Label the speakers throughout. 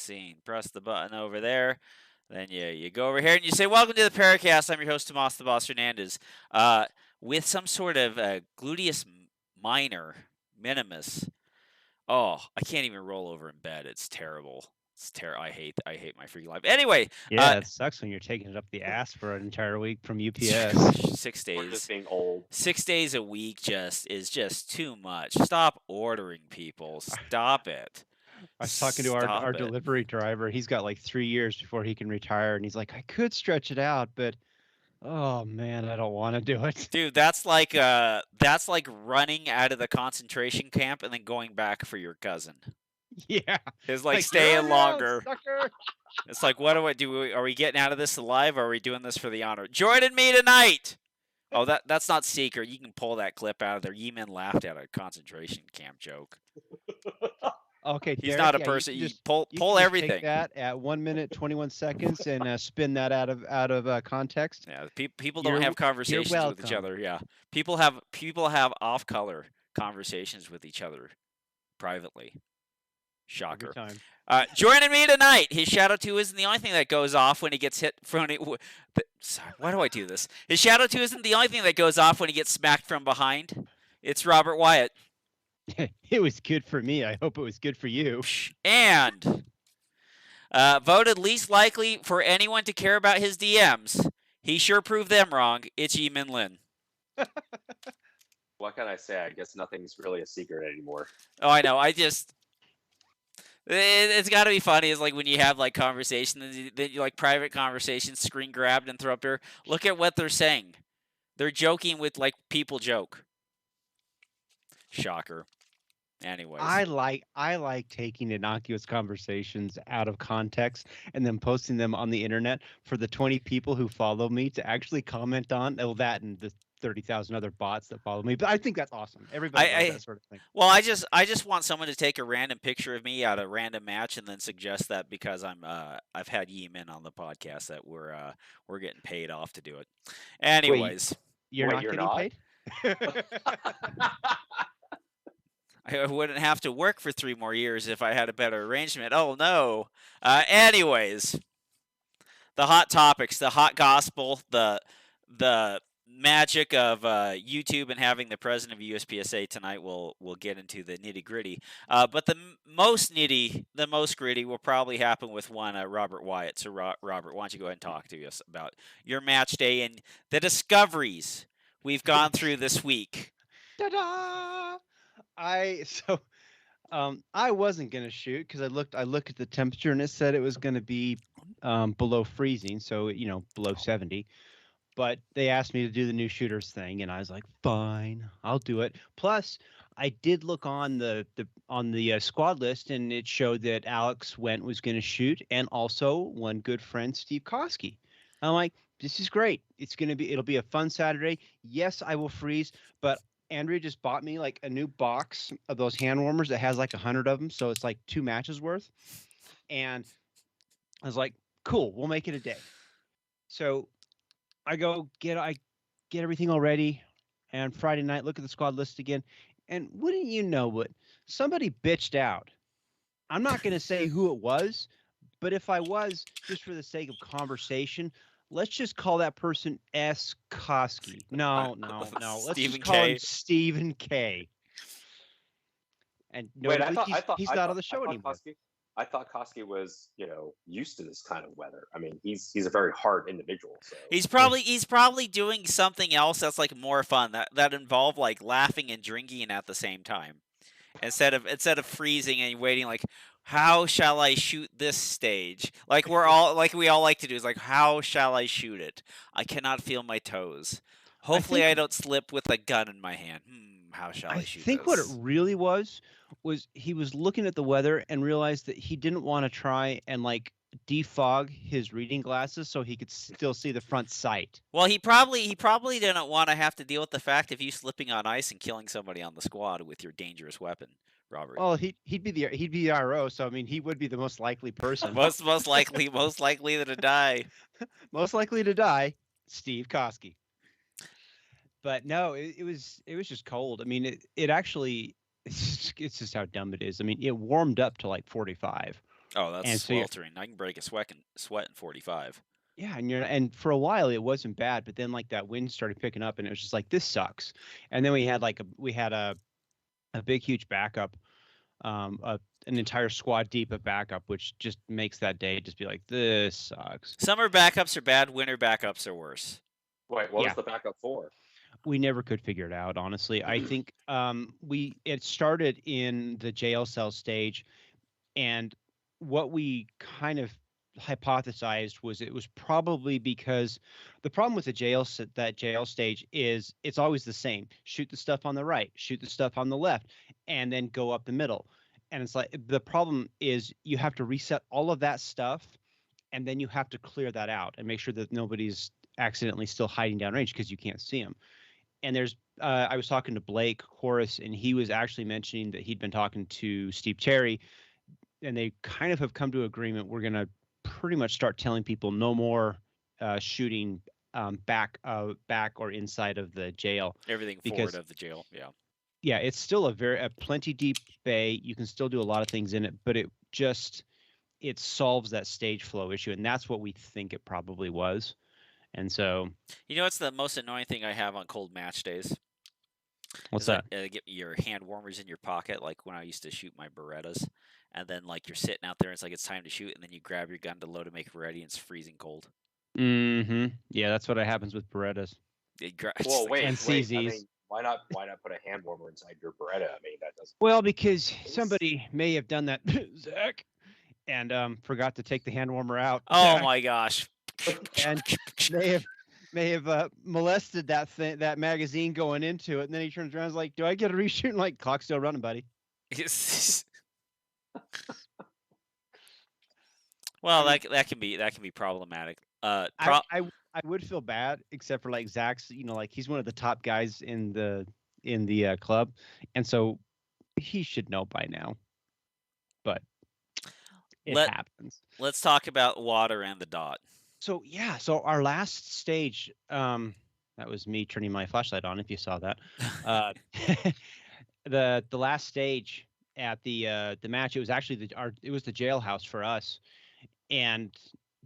Speaker 1: scene. Press the button over there. Then you go over here and you say, "Welcome to the PARAcast." I'm your host, Tomas the Boss Hernandez. With some sort of gluteus minor, minimus. Oh, I can't even roll over in bed. It's terrible. It's terrible. I hate my freaking life. Anyway,
Speaker 2: Yeah, it sucks when you're taking it up the ass for an entire week from UPS.
Speaker 1: gosh, 6
Speaker 3: We're
Speaker 1: days.
Speaker 3: just being old.
Speaker 1: 6 days a week is just too much. Stop ordering, people. Stop it.
Speaker 2: I was talking to our delivery driver. He's got like 3 years before he can retire, and he's like, I could stretch it out, but oh man, I don't want to do it.
Speaker 1: Dude, that's like running out of the concentration camp and then going back for your cousin.
Speaker 2: Yeah.
Speaker 1: It's like staying longer. It's like, what do I do? Are we getting out of this alive, or are we doing this for the honor? Joining me tonight. Oh, that's not secret. You can pull that clip out of there. Yeemin laughed at a concentration camp joke.
Speaker 2: Okay,
Speaker 1: he's
Speaker 2: Derek,
Speaker 1: not a person. You pull everything.
Speaker 2: Take that at 1 minute 21 seconds and spin that out of context.
Speaker 1: Yeah, people don't have conversations with each other. Yeah, people have off color conversations with each other privately. Shocker. Joining me tonight, his Shadow 2 isn't the only thing that goes off when he gets hit from it. Sorry, why do I do this? His Shadow 2 isn't the only thing that goes off when he gets smacked from behind. It's Robert Wyatt.
Speaker 2: It was good for me. I hope it was good for you.
Speaker 1: And voted least likely for anyone to care about his DMs. He sure proved them wrong. It's Yeemin Lin.
Speaker 3: What can I say? I guess nothing's really a secret anymore.
Speaker 1: Oh, I know. It's got to be funny. It's like when you have like conversations, then you like private conversations, screen grabbed and throw up there. Look at what they're saying. They're joking with like people joke. Shocker. Anyways,
Speaker 2: I like taking innocuous conversations out of context and then posting them on the internet for the 20 people who follow me to actually comment on that and the 30,000 other bots that follow me. But I think that's awesome. Everybody does that sort of thing.
Speaker 1: Well, I just want someone to take a random picture of me at a random match and then suggest that because I've had Yeemin on the podcast that we're getting paid off to do it. Anyways,
Speaker 2: you're not getting paid?
Speaker 1: I wouldn't have to work for 3 more years if I had a better arrangement. Oh, no. Anyways, the hot topics, the hot gospel, the magic of YouTube and having the president of USPSA tonight, we'll get into the nitty-gritty. But the most gritty will probably happen with one Robert Wyatt. So, Robert, why don't you go ahead and talk to us about your match day and the discoveries we've gone through this week.
Speaker 2: Ta-da! I wasn't gonna shoot because I looked at the temperature and it said it was gonna be below freezing, so below 70. But they asked me to do the new shooters thing, and I was like, fine, I'll do it. Plus, I did look on the squad list, and it showed that Alex Went was gonna shoot, and also one good friend, Steve Koski. I'm like, this is great. It'll be a fun Saturday. Yes, I will freeze, but Andrea just bought me like a new box of those hand warmers that has like 100 of them. So it's like 2 matches worth. And I was like, cool, we'll make it a day. So I get everything all ready. And Friday night, look at the squad list again. And wouldn't you know it, somebody bitched out. I'm not going to say who it was, but if I was, just for the sake of conversation, let's just call that person S. Koski. No. Let's just call him Stephen K. And no,
Speaker 3: Wait,
Speaker 2: he's not on the show anymore.
Speaker 3: I thought Koski was, used to this kind of weather. I mean, he's a very hard individual. So
Speaker 1: he's probably doing something else that's like more fun that involve like laughing and drinking at the same time, instead of freezing and waiting like, how shall I shoot this stage? Like we all like to do is like, how shall I shoot it? I cannot feel my toes. Hopefully I don't slip with a gun in my hand. How shall I shoot this?
Speaker 2: I think what it really was he was looking at the weather and realized that he didn't want to try and like defog his reading glasses so he could still see the front sight.
Speaker 1: Well, he probably didn't want to have to deal with the fact of you slipping on ice and killing somebody on the squad with your dangerous weapon. Robert.
Speaker 2: Well, he'd be the RO, so I mean he would be the most likely person.
Speaker 1: most likely to die.
Speaker 2: Most likely to die, Steve Koski. But no, it was just cold. I mean, it actually it's just how dumb it is. I mean, it warmed up to like 45.
Speaker 1: Oh, that's
Speaker 2: And so you
Speaker 1: sweltering. I can break a sweat in 45.
Speaker 2: yeah, and for a while it wasn't bad, but then like that wind started picking up, and it was just like this sucks. And then we had a big huge backup, an entire squad deep of backup, which just makes that day just be like this sucks.
Speaker 1: Summer backups are bad. Winter backups are worse.
Speaker 3: Wait, what was
Speaker 2: Yeah,
Speaker 3: the backup for?
Speaker 2: we never could figure it out, honestly. I think it started in the jail cell stage, and what we kind of hypothesized was it was probably because the problem with that jail stage is it's always the same: shoot the stuff on the right, shoot the stuff on the left, and then go up the middle. And it's like the problem is you have to reset all of that stuff, and then you have to clear that out and make sure that nobody's accidentally still hiding downrange because you can't see them. And I was talking to Blake Horace, and he was actually mentioning that he'd been talking to Steve Cherry, and they kind of have come to agreement. We're going to pretty much start telling people no more shooting back or inside of the jail.
Speaker 1: Everything
Speaker 2: Because
Speaker 1: forward of the jail. Yeah.
Speaker 2: yeah, it's still a plenty deep bay. You can still do a lot of things in it, but it solves that stage flow issue, and that's what we think it probably was. And so,
Speaker 1: You know what's the most annoying thing I have on cold match days?
Speaker 2: what's
Speaker 1: Is
Speaker 2: that?
Speaker 1: get your hand warmers in your pocket, like when I used to shoot my Berettas, and then like you're sitting out there, and it's like it's time to shoot, and then you grab your gun to load to make it ready, and it's freezing cold.
Speaker 2: Mm-hmm. Yeah, that's what happens with Berettas
Speaker 3: Well, wait,
Speaker 2: and
Speaker 3: wait. I
Speaker 2: CZs.
Speaker 3: mean, why not put a hand warmer inside your Beretta? I mean, that doesn't.
Speaker 2: Well, because somebody may have done that, Zach, and forgot to take the hand warmer out.
Speaker 1: Oh my gosh.
Speaker 2: And may have molested that magazine going into it, and then he turns around and is like, "Do I get a reshoot?" And like, clock's still running, buddy.
Speaker 1: Well,
Speaker 2: I mean,
Speaker 1: that can be problematic.
Speaker 2: I would feel bad, except for like Zach's, like he's one of the top guys in the club, and so he should know by now. But it happens.
Speaker 1: Let's talk about water and the dot.
Speaker 2: So yeah, so our last stage, that was me turning my flashlight on. If you saw that, the last stage at the match, it was actually it was the jailhouse for us, and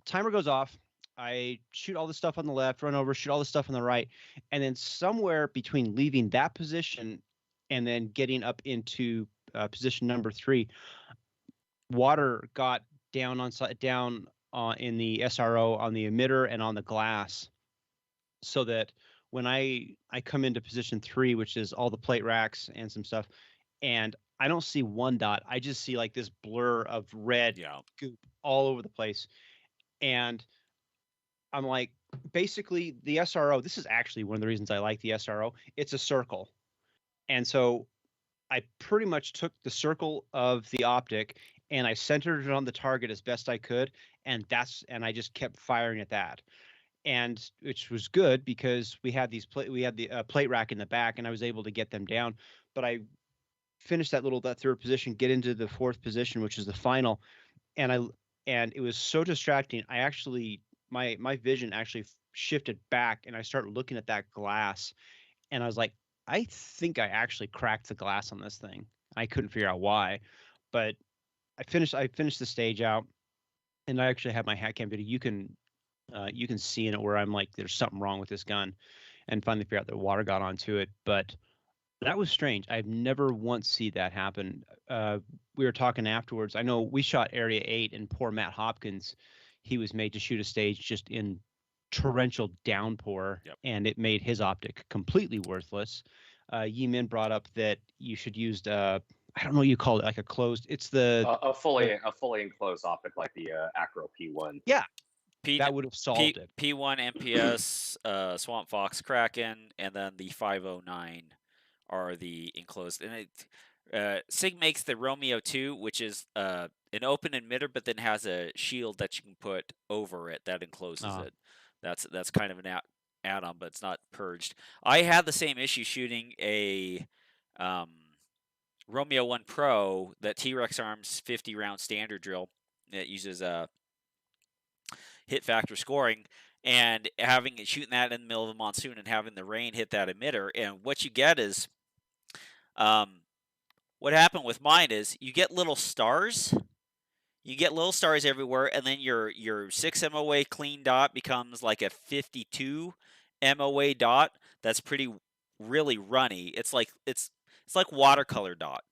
Speaker 2: timer goes off. I shoot all the stuff on the left, run over, shoot all the stuff on the right, and then somewhere between leaving that position and then getting up into position number 3, water got down in the SRO, on the emitter, and on the glass, so that when I come into position 3, which is all the plate racks and some stuff, and I don't see one dot, I just see like this blur of red goop all over the place. And I'm like, basically the SRO, this is actually one of the reasons I like the SRO. It's a circle. And so I pretty much took the circle of the optic and I centered it on the target as best I could, and I just kept firing at that, and which was good because we had the plate rack in the back, and I was able to get them down. But I finished that third position, get into the fourth position, which is the final, and it was so distracting. I actually my vision actually shifted back, and I started looking at that glass, and I was like, I think I actually cracked the glass on this thing. I couldn't figure out why, but I finished the stage out, and I actually have my hat cam video. You can see in it where I'm like, there's something wrong with this gun, and finally figure out that water got onto it. But that was strange. I've never once seen that happen. We were talking afterwards. I know we shot Area 8, and poor Matt Hopkins, he was made to shoot a stage just in torrential downpour, and it made his optic completely worthless. Yeemin brought up that you should use I don't know what you call it, like a closed. It's
Speaker 3: a fully enclosed optic like the Acro P1.
Speaker 2: Yeah, that would have solved it.
Speaker 1: P1 MPS, Swamp Fox Kraken, and then the 509 are the enclosed. And Sig makes the Romeo 2, which is an open emitter, but then has a shield that you can put over it that encloses it. That's kind of an add-on, but it's not purged. I had the same issue shooting a Romeo 1 Pro, that T-Rex Arms 50-round standard drill that uses hit factor scoring, and shooting that in the middle of the monsoon and having the rain hit that emitter. And what you get is, what happened with mine is you get little stars You get little stars everywhere, and then your 6 MOA clean dot becomes like a 52 MOA dot. That's pretty really runny. It's like watercolor dot.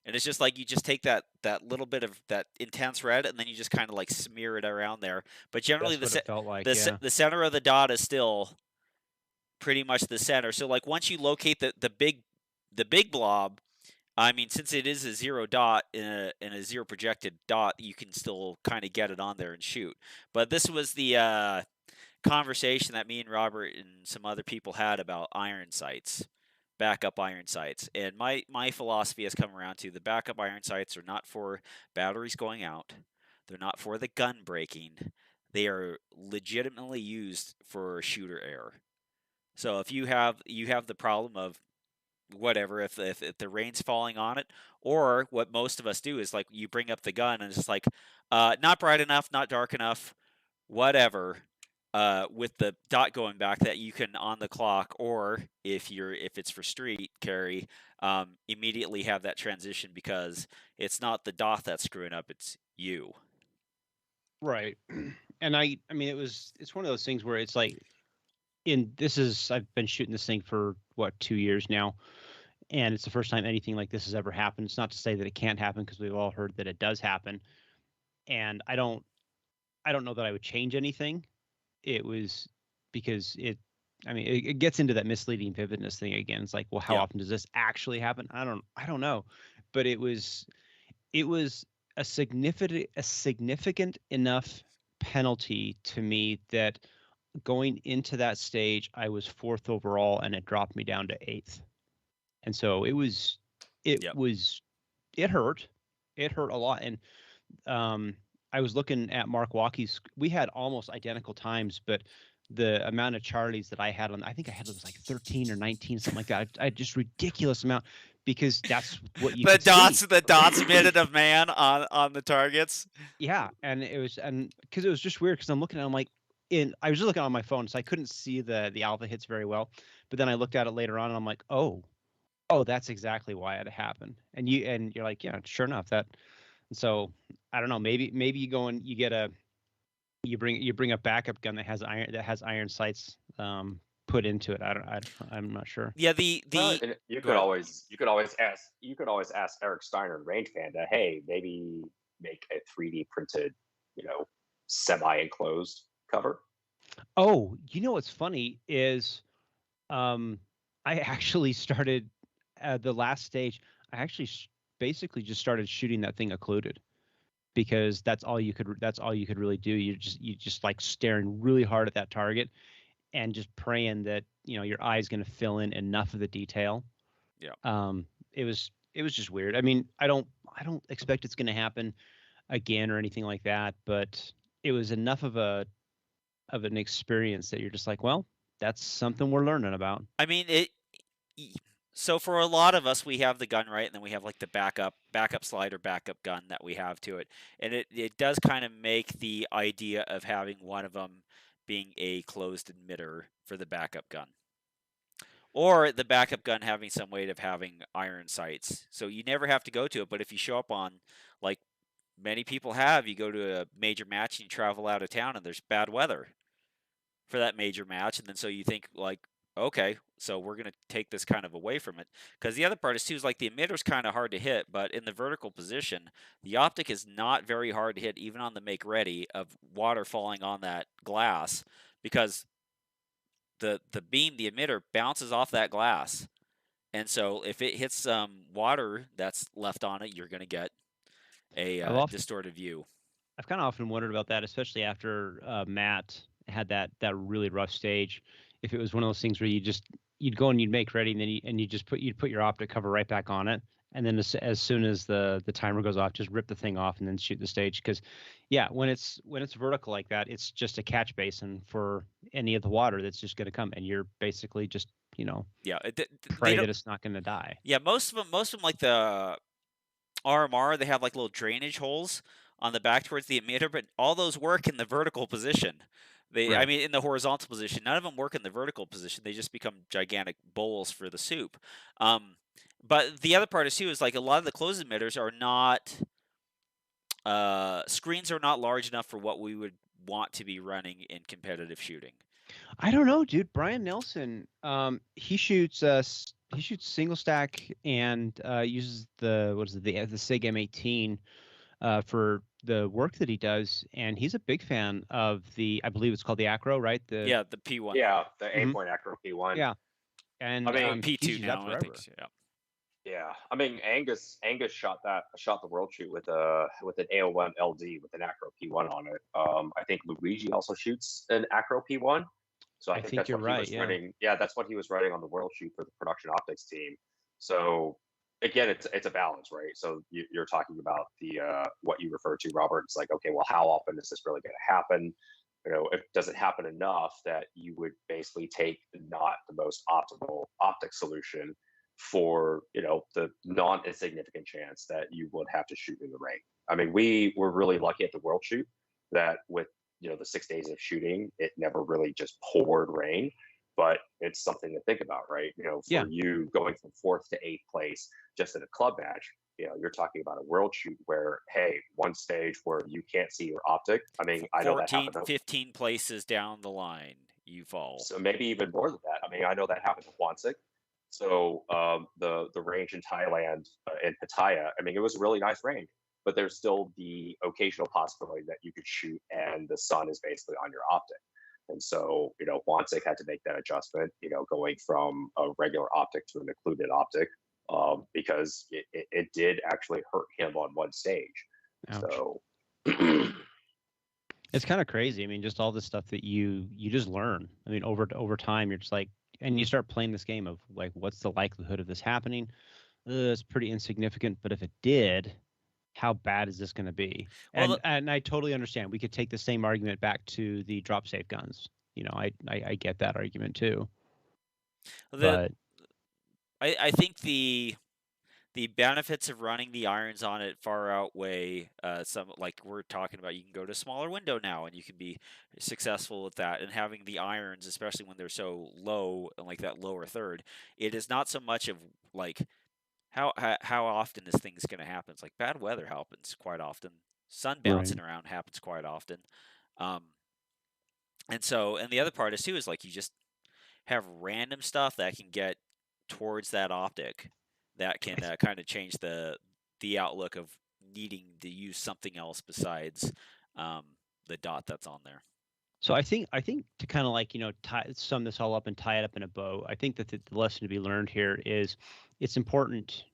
Speaker 1: And it's just like you just take that little bit of that intense red, and then you just kind of like smear it around there. But generally,
Speaker 2: That's what it felt like. Yeah.
Speaker 1: the center of the dot is still pretty much the center. So like once you locate the big blob, I mean, since it is a zero dot in a zero projected dot, you can still kind of get it on there and shoot. But this was the conversation that me and Robert and some other people had about iron sights, backup iron sights. And my philosophy has come around to the backup iron sights are not for batteries going out. They're not for the gun breaking. They are legitimately used for shooter error. So if you have the problem of whatever if the rain's falling on it, or what most of us do is like you bring up the gun and it's just like not bright enough, not dark enough, whatever, with the dot going back that you can on the clock, or if it's for street carry, immediately have that transition because it's not the dot that's screwing up, it's you.
Speaker 2: Right. And I mean, it's one of those things where it's like, I've been shooting this thing for what, 2 years now, and it's the first time anything like this has ever happened. It's not to say that it can't happen, because we've all heard that it does happen, and I don't know that I would change anything. It was because I mean, it gets into that misleading vividness thing again. It's like, well, how
Speaker 1: Yeah.
Speaker 2: often does this actually happen? I don't know, but it was a significant enough penalty to me that going into that stage, I was fourth overall, and it dropped me down to eighth. And so it
Speaker 1: Yep.
Speaker 2: was, it hurt. It hurt a lot. And I was looking at Mark Walkie's. We had almost identical times, but the amount of Charlies that I had on, I think I had, it was like 13 or 19, something like that. I just ridiculous amount, because that's what you
Speaker 1: The
Speaker 2: could see.
Speaker 1: dots minute of man on the targets.
Speaker 2: Yeah, and because it was just weird, because I'm looking at, I'm like, I was just looking on my phone, so I couldn't see the alpha hits very well. But then I looked at it later on, and I'm like, oh, that's exactly why it happened. And you're like, yeah, sure enough, that. And so I don't know, maybe you go and you get you bring a backup gun that has iron sights put into it. I'm not sure.
Speaker 1: Yeah,
Speaker 3: Well,
Speaker 1: the
Speaker 3: and
Speaker 1: go ahead.
Speaker 3: you could always ask Eric Steiner and Range Panda, hey, maybe make a 3D printed, semi-enclosed cover.
Speaker 2: Oh, you know what's funny is, I actually started at the last stage. I actually basically just started shooting that thing occluded, because that's all you could really do. You just like staring really hard at that target, and just praying that your eye's going to fill in enough of the detail.
Speaker 1: Yeah.
Speaker 2: It was just weird. I mean, I don't expect it's going to happen again or anything like that, but it was enough of an experience that you're just like, well, that's something we're learning about.
Speaker 1: I mean so for a lot of us, we have the gun right, and then we have like the backup slide or backup gun that we have to it, and it does kind of make the idea of having one of them being a closed emitter for the backup gun, or the backup gun having some way of having iron sights, so you never have to go to it. But if you show up on, like many people have, you go to a major match and you travel out of town and there's bad weather for that major match, and then so you think like, okay, so we're gonna take this kind of away from it, because the other part is too is like the emitter's kind of hard to hit, but in the vertical position, the optic is not very hard to hit, even on the make ready of water falling on that glass, because the beam, the emitter bounces off that glass, and so if it hits some water that's left on it, you're gonna get a distorted view.
Speaker 2: I've kind of often wondered about that, especially after Matt had that really rough stage. If it was one of those things where you'd go and you'd make ready, and then you'd put your optic cover right back on it, and then as soon as the timer goes off, just rip the thing off and then shoot the stage. Because yeah, when it's vertical like that, it's just a catch basin for any of the water that's just going to come, and you're basically just
Speaker 1: Yeah,
Speaker 2: pray that it's not going to die.
Speaker 1: yeah, most of them like the RMR, they have like little drainage holes on the back towards the emitter, but all those work in the vertical position. I
Speaker 2: Right.
Speaker 1: mean, in the horizontal position, none of them work in the vertical position. They just become gigantic bowls for the soup. Um, but the other part is too is like a lot of the closed emitters are not screens are not large enough for what we would want to be running in competitive shooting.
Speaker 2: I don't know, dude. Brian Nelson, he shoots single stack and uses the SIG M18 for the work that he does, and he's a big fan of I believe it's called the Acro, right?
Speaker 1: Yeah, the P1.
Speaker 3: Yeah, the
Speaker 2: Mhm.
Speaker 3: Aimpoint Acro P1.
Speaker 2: Yeah, and
Speaker 3: I mean,
Speaker 1: Or
Speaker 2: he's
Speaker 1: P2
Speaker 2: used that
Speaker 1: now, I think.
Speaker 2: forever.
Speaker 1: Yeah.
Speaker 3: yeah. I mean, Angus shot the world shoot with an AO1 LD with an Acro P1 on it. I think Luigi also shoots an Acro P1. So I
Speaker 2: I
Speaker 3: think
Speaker 2: think
Speaker 3: that's
Speaker 2: you're
Speaker 3: what he
Speaker 2: right.
Speaker 3: was
Speaker 2: Yeah.
Speaker 3: running. Yeah, that's what he was running on the world shoot for the production optics team. So again, it's a balance, right? So you're talking about the what you refer to, Robert. It's like, okay, well, how often is this really going to happen? If does it happen enough that you would basically take not the most optimal optic solution for the non-insignificant chance that you would have to shoot in the rain. I mean, we were really lucky at the world shoot that with the 6 days of shooting, it never really just poured rain. But it's something to think about, right?
Speaker 2: Yeah.
Speaker 3: For you going from 4th to 8th place just in a club match, you're talking about a world shoot where, hey, one stage where you can't see your optic. I mean, I know that
Speaker 1: 14,
Speaker 3: happened.
Speaker 1: 15 places down the line, you fall.
Speaker 3: So maybe even more than that. I mean, I know that happened to Wansik. So the range in Thailand in Pattaya, I mean, it was a really nice range, but there's still the occasional possibility that you could shoot and the sun is basically on your optic. And so, Wansik had to make that adjustment, going from a regular optic to an occluded optic, because it did actually hurt him on one stage.
Speaker 2: Ouch.
Speaker 3: So
Speaker 2: It's kind of crazy. I mean, just all the stuff that you just learn. I mean, over time, you're just like, and you start playing this game of like, what's the likelihood of this happening? It's pretty insignificant, but if it did, how bad is this going to be?
Speaker 1: Well,
Speaker 2: And I totally understand. We could take the same argument back to the drop safe guns. I get that argument too. But
Speaker 1: I think the benefits of running the irons on it far outweigh some, like we're talking about. You can go to a smaller window now and you can be successful with that, and having the irons, especially when they're so low and like that lower third, it is not so much of like how often is things going to happen. It's like bad weather happens quite often, sun bouncing around happens quite often, um, and the other part is too is like you just have random stuff that can get towards that optic that can kind of change the outlook of needing to use something else besides the dot that's on there.
Speaker 2: So I think to kind of like sum this all up and tie it up in a bow, I think that the lesson to be learned here is it's important.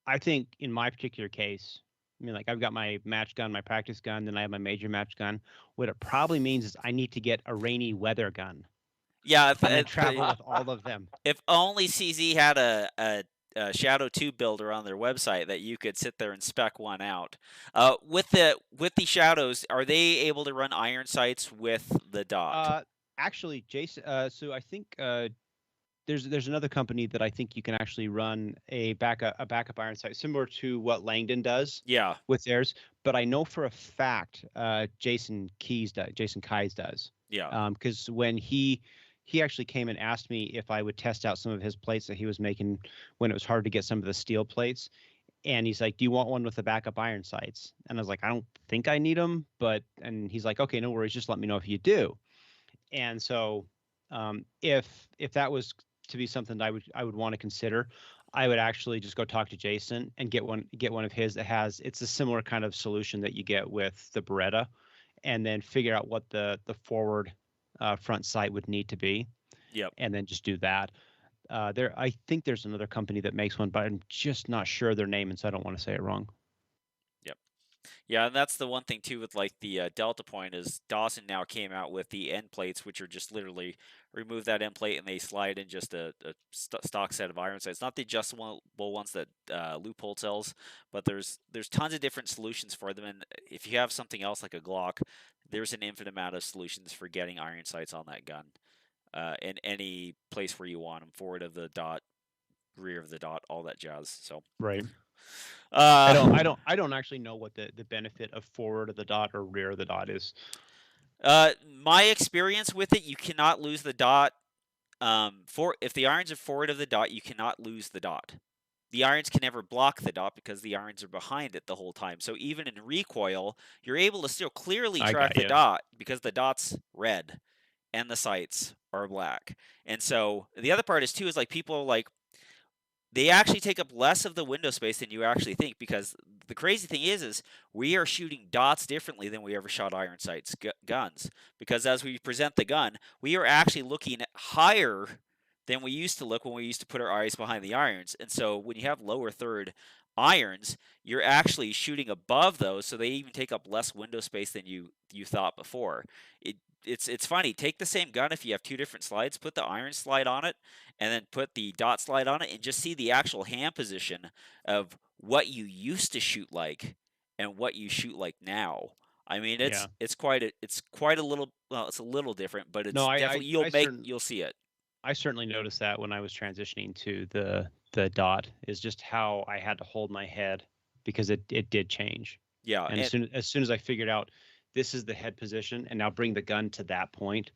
Speaker 2: I think in my particular case, I mean, like I've got my match gun, my practice gun, then I have my major match gun. What it probably means is I need to get a rainy weather gun.
Speaker 1: Yeah,
Speaker 2: and then travel with all of them.
Speaker 1: If only CZ had a Shadow 2 builder on their website that you could sit there and spec one out. With the Shadows, are they able to run iron sights with the dot?
Speaker 2: Actually, Jason. So I think there's another company that I think you can actually run a backup iron sight similar to what Langdon does.
Speaker 1: Yeah.
Speaker 2: With theirs, but I know for a fact Jason Keyes does.
Speaker 1: Yeah.
Speaker 2: Because when he actually came and asked me if I would test out some of his plates that he was making when it was hard to get some of the steel plates. And he's like, "Do you want one with the backup iron sights?" And I was like, "I don't think I need them," and he's like, "Okay, no worries, just let me know if you do." And so, if that was to be something that I would want to consider, I would actually just go talk to Jason and get one of his that has it's a similar kind of solution that you get with the Beretta, and then figure out what the forward front sight would need to be.
Speaker 1: Yep.
Speaker 2: And then just do that. I think there's another company that makes one, but I'm just not sure their name, and so I don't want to say it wrong.
Speaker 1: Yep. Yeah, and that's the one thing too with like the Delta Point is Dawson now came out with the end plates, which are just literally remove that end plate and they slide in just a stock set of iron sights. Not the adjustable ones that Loophole sells, but there's tons of different solutions for them. And if you have something else like a Glock, there's an infinite amount of solutions for getting iron sights on that gun in any place where you want them, forward of the dot, rear of the dot, all that jazz. So
Speaker 2: right. I don't actually know what the benefit of forward of the dot or rear of the dot is.
Speaker 1: My experience with it, you cannot lose the dot. If the irons are forward of the dot, you cannot lose the dot. the irons can never block the dot because the irons are behind it the whole time. So even in recoil, you're able to still clearly
Speaker 2: I
Speaker 1: track
Speaker 2: got
Speaker 1: the
Speaker 2: you.
Speaker 1: dot because the dot's red and the sights are black. And so the other part is too is like people like they actually take up less of the window space than you actually think because the crazy thing is we are shooting dots differently than we ever shot iron sights guns because as we present the gun we are actually looking higher than we used to look when we used to put our eyes behind the irons. And so when you have lower third irons you're actually shooting above those, so they even take up less window space than you thought before. It's funny, take the same gun, if you have two different slides, put the iron slide on it and then put the dot slide on it and just see the actual hand position of what you used to shoot like and what you shoot like now. I mean,
Speaker 2: Yeah.
Speaker 1: it's quite a little, well, it's a little different, but
Speaker 2: No,
Speaker 1: it's definitely you'll see it.
Speaker 2: I certainly noticed that when I was transitioning to the dot is just how I had to hold my head because it did change.
Speaker 1: Yeah,
Speaker 2: And
Speaker 1: and
Speaker 2: as soon as I figured out this is the head position and now bring the gun to that point,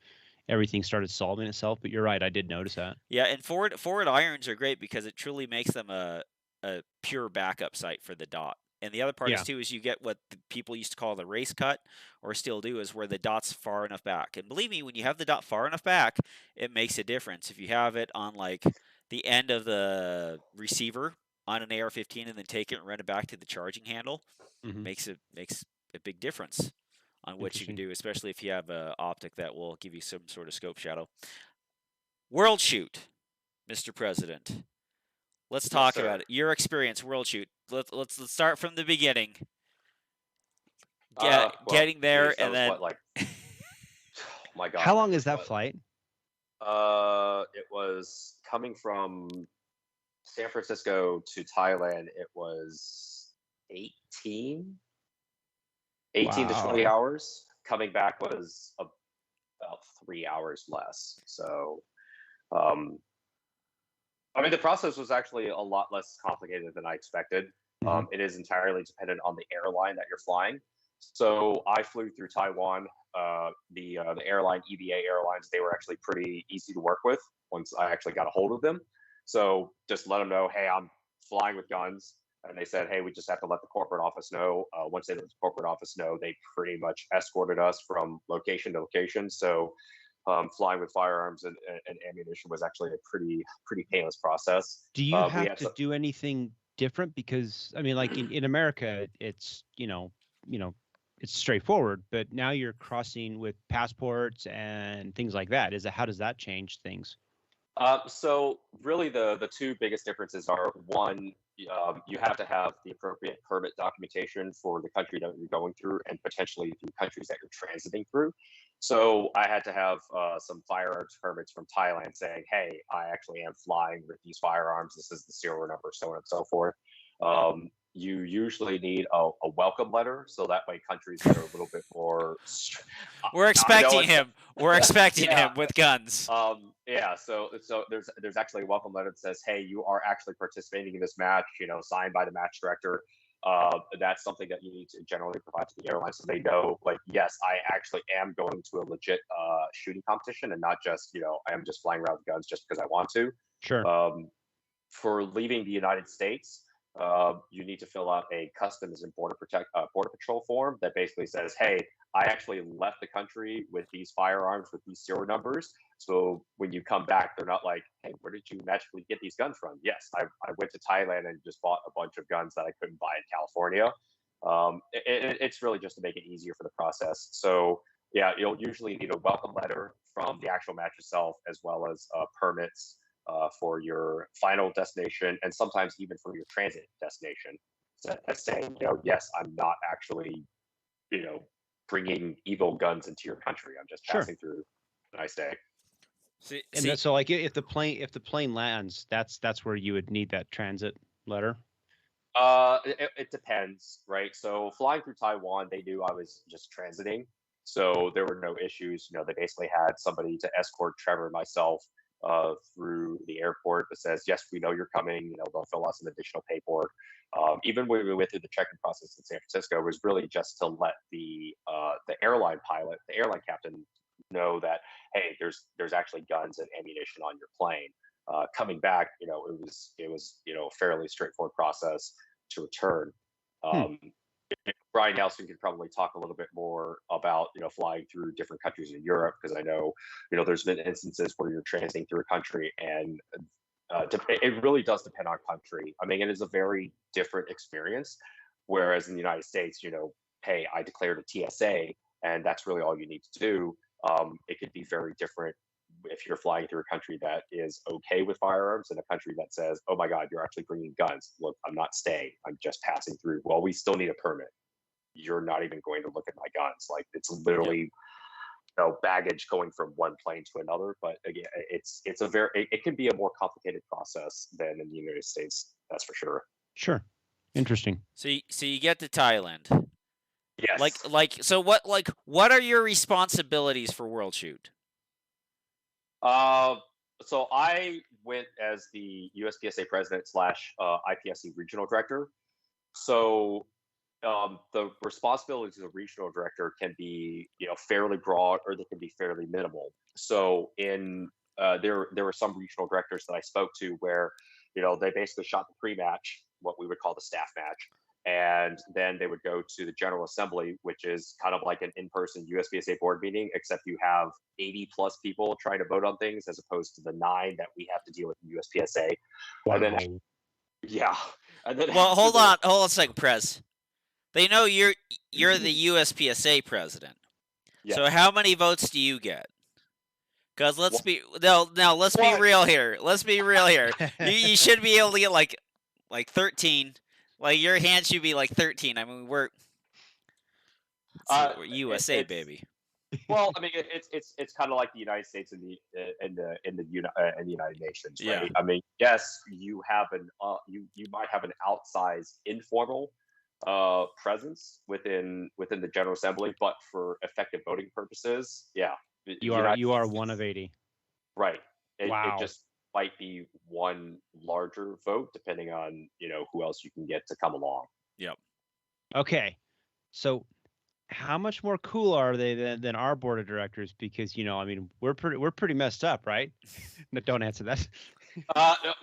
Speaker 2: everything started solving itself. But you're right, I did notice that.
Speaker 1: yeah, and forward irons are great because it truly makes them a pure backup sight for the dot. And the other part is
Speaker 2: Yeah.
Speaker 1: too is you get what the people used to call the race cut, or still do, is where the dot's far enough back. And believe me, when you have the dot far enough back, it makes a difference. If you have it on like the end of the receiver on an AR-15 and then take it and run it back to the charging handle,
Speaker 2: Hmm.
Speaker 1: makes a big difference on what you can
Speaker 2: Interesting.
Speaker 1: do, especially if you have a optic that will give you some sort of scope shadow. World shoot, Mr. President. Let's
Speaker 3: Yes,
Speaker 1: talk
Speaker 3: sir.
Speaker 1: about it. Your experience, world shoot. Let's start from the beginning.
Speaker 3: Well,
Speaker 1: Getting there
Speaker 3: geez, that
Speaker 1: and
Speaker 3: was
Speaker 1: then
Speaker 3: what, like, oh my
Speaker 2: How
Speaker 3: God, that
Speaker 2: long is
Speaker 3: was
Speaker 2: that
Speaker 3: what?
Speaker 2: flight?
Speaker 3: It was coming from San Francisco to Thailand. It was 18, 18 to 20
Speaker 2: Wow.
Speaker 3: hours. Coming back was about 3 hours less. So, um, I mean, the process was actually a lot less complicated than I expected.
Speaker 2: Hmm.
Speaker 3: It is entirely dependent on the airline that you're flying. So I flew through Taiwan. The airline EVA Airlines, they were actually pretty easy to work with once I actually got a hold of them. So just let them know, hey, I'm flying with guns. And they said, hey, we just have to let the corporate office know. Once they let the corporate office know, they pretty much escorted us from location to location. So flying with firearms and ammunition was actually a pretty painless process.
Speaker 2: Do you
Speaker 3: We
Speaker 2: have
Speaker 3: had
Speaker 2: to
Speaker 3: some,
Speaker 2: do anything different? Because I mean, like in America, it's you know, it's straightforward. But now you're crossing with passports and things like that. Is that how does that change things?
Speaker 3: so really the two biggest differences are one, you have to have the appropriate permit documentation for the country that you're going through and potentially the countries that you're transiting through. So I had to have some firearms permits from Thailand saying, hey, I actually am flying with these firearms. This is the serial number, so on and so forth. You usually need a welcome letter, so that way countries that are a little bit more.
Speaker 1: we're
Speaker 3: I know
Speaker 1: expecting
Speaker 3: it's
Speaker 1: him. We're expecting
Speaker 3: yeah.
Speaker 1: him with guns.
Speaker 3: Yeah, so there's actually a welcome letter that says, "Hey, you are actually participating in this match. You know, signed by the match director." That's something that you need to generally provide to the airline, so they know, like, yes, I actually am going to a legit shooting competition, and not just I am just flying around with guns just because I want to.
Speaker 2: Sure.
Speaker 3: For leaving the United States, you need to fill out a Customs and Border Patrol form that basically says, "Hey, I actually left the country with these firearms with these serial numbers. So when you come back, they're not like, hey, where did you magically get these guns from?" Yes, I went to Thailand and just bought a bunch of guns that I couldn't buy in California. It's really just to make it easier for the process. So yeah, you'll usually need a welcome letter from the actual match itself, as well as permits for your final destination, and sometimes even for your transit destination. So that's saying, yes, I'm not actually, you know, bringing evil guns into your country. I'm just
Speaker 2: Sure.
Speaker 3: passing through a nice day.
Speaker 2: And
Speaker 1: See,
Speaker 2: so like if the plane lands, that's where you would need that transit letter.
Speaker 3: It depends, right? So flying through Taiwan, they knew I was just transiting, so there were no issues. They basically had somebody to escort Trevor and myself through the airport that says, yes, we know you're coming. They'll fill out some additional paperwork. Even when we went through the check-in process in San Francisco, it was really just to let the airline pilot, the airline captain, know that, hey, there's actually guns and ammunition on your plane. coming back, it was a fairly straightforward process to return. Um, Brian Nelson could probably talk a little bit more about flying through different countries in Europe, because I know there's been instances where you're transiting through a country, and it really does depend on country. I mean, it is a very different experience. Whereas in the United States, hey, I declared a TSA, and that's really all you need to do. It could be very different if you're flying through a country that is okay with firearms, and a country that says, "Oh my God, you're actually bringing guns. Look, I'm not staying. I'm just passing through. Well, we still need a permit. You're not even going to look at my guns." Like, it's literally baggage going from one plane to another. But again, it's a it can be a more complicated process than in the United States. That's for sure.
Speaker 2: Sure. Interesting.
Speaker 1: So you get to Thailand.
Speaker 3: Yes.
Speaker 1: So what are your responsibilities for World Shoot?
Speaker 3: So I went as the USPSA president / IPSC regional director. So the responsibilities of the regional director can be fairly broad, or they can be fairly minimal. So there were some regional directors that I spoke to where they basically shot the pre-match, what we would call the staff match, and then they would go to the General Assembly, which is kind of like an in-person USPSA board meeting, except you have 80 plus people trying to vote on things, as opposed to the 9 that we have to deal with in USPSA.
Speaker 2: Wow.
Speaker 3: And then, yeah. And then,
Speaker 1: well, hold on a second, Prez. They know you're the USPSA president.
Speaker 3: Yes.
Speaker 1: So how many votes do you get? Because let's be real here. Let's be real here. You should be able to get like 13. Like, your hand should be like 13. I mean, we're USA, baby.
Speaker 3: Well, I mean, it's kind of like the United States in the United Nations, right?
Speaker 1: Yeah.
Speaker 3: I mean, yes, you have you might have an outsized informal presence within the General Assembly, but for effective voting purposes, yeah,
Speaker 2: you are one of 80.
Speaker 3: Right.
Speaker 2: Wow.
Speaker 3: It just might be one larger vote, depending on who else you can get to come along.
Speaker 1: Yep.
Speaker 2: Okay, so how much more cool are they than our board of directors? Because I mean, we're pretty messed up, right? No, don't answer that.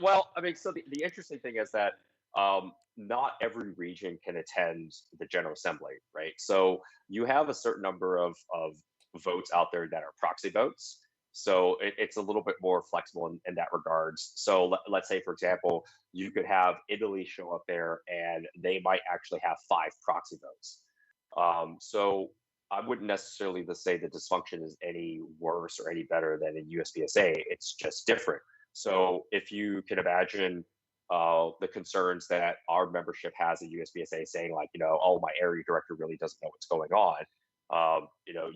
Speaker 3: Well, I mean, so the interesting thing is that not every region can attend the General Assembly, right? So you have a certain number of votes out there that are proxy votes. So it's a little bit more flexible in that regards. So let's say, for example, you could have Italy show up there, and they might actually have 5 proxy votes. So I wouldn't necessarily say the dysfunction is any worse or any better than in USPSA. It's just different. So if you can imagine the concerns that our membership has at USPSA, saying like, oh, my area director really doesn't know what's going on.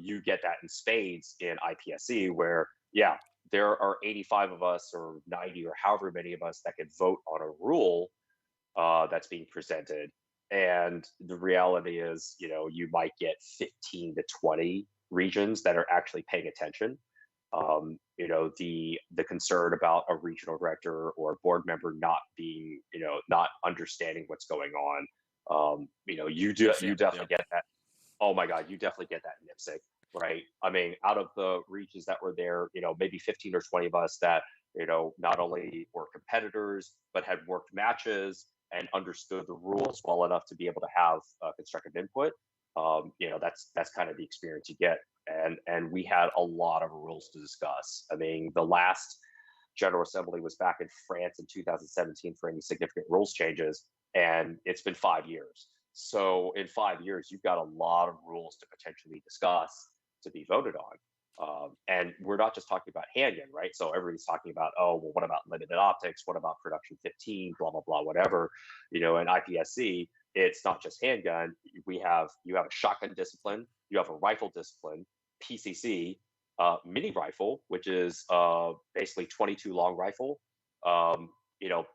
Speaker 3: You get that in spades in IPSC, where, yeah, there are 85 of us or 90 or however many of us that could vote on a rule that's being presented. And the reality is, you might get 15 to 20 regions that are actually paying attention. The concern about a regional director or a board member not being, not understanding what's going on. You definitely get that. Oh my God, you definitely get that in NIPSC, right? I mean, out of the regions that were there, maybe 15 or 20 of us that, not only were competitors, but had worked matches and understood the rules well enough to be able to have constructive input. That's kind of the experience you get. And we had a lot of rules to discuss. I mean, the last General Assembly was back in France in 2017 for any significant rules changes, and it's been 5 years. So in 5 years, you've got a lot of rules to potentially discuss to be voted on. And we're not just talking about handgun, right? So everybody's talking about, oh, well, what about limited optics? What about production 15, blah, blah, blah, whatever. In IPSC, it's not just handgun. You have a shotgun discipline, you have a rifle discipline, PCC, mini rifle, which is basically 22 long rifle.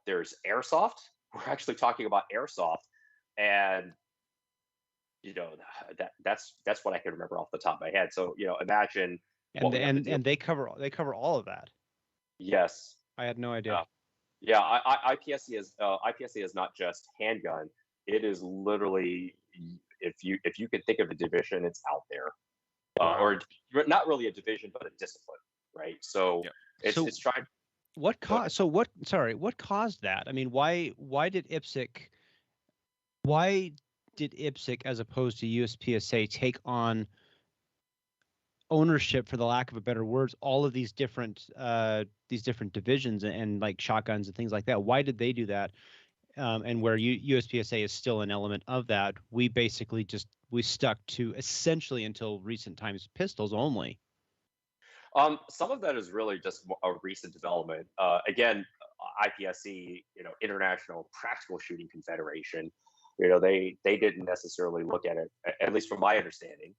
Speaker 3: There's airsoft. We're actually talking about airsoft. And that's what I can remember off the top of my head. So imagine.
Speaker 2: And they cover all of that.
Speaker 3: Yes,
Speaker 2: I had no idea.
Speaker 3: Yeah, IPSC is not just handgun. It is literally, if you can think of a division, it's out there, or not really a division, but a discipline, right? So it's trying.
Speaker 2: What caused? So what? Sorry, what caused that? I mean, why did IPSC, as opposed to USPSA, take on ownership, for the lack of a better words, all of these different divisions and like shotguns and things like that? Why did they do that? And where USPSA is still an element of that, we basically we stuck to essentially until recent times pistols only.
Speaker 3: Some of that is really just a recent development. Again, IPSC, International Practical Shooting Confederation, they didn't necessarily look at it, at least from my understanding,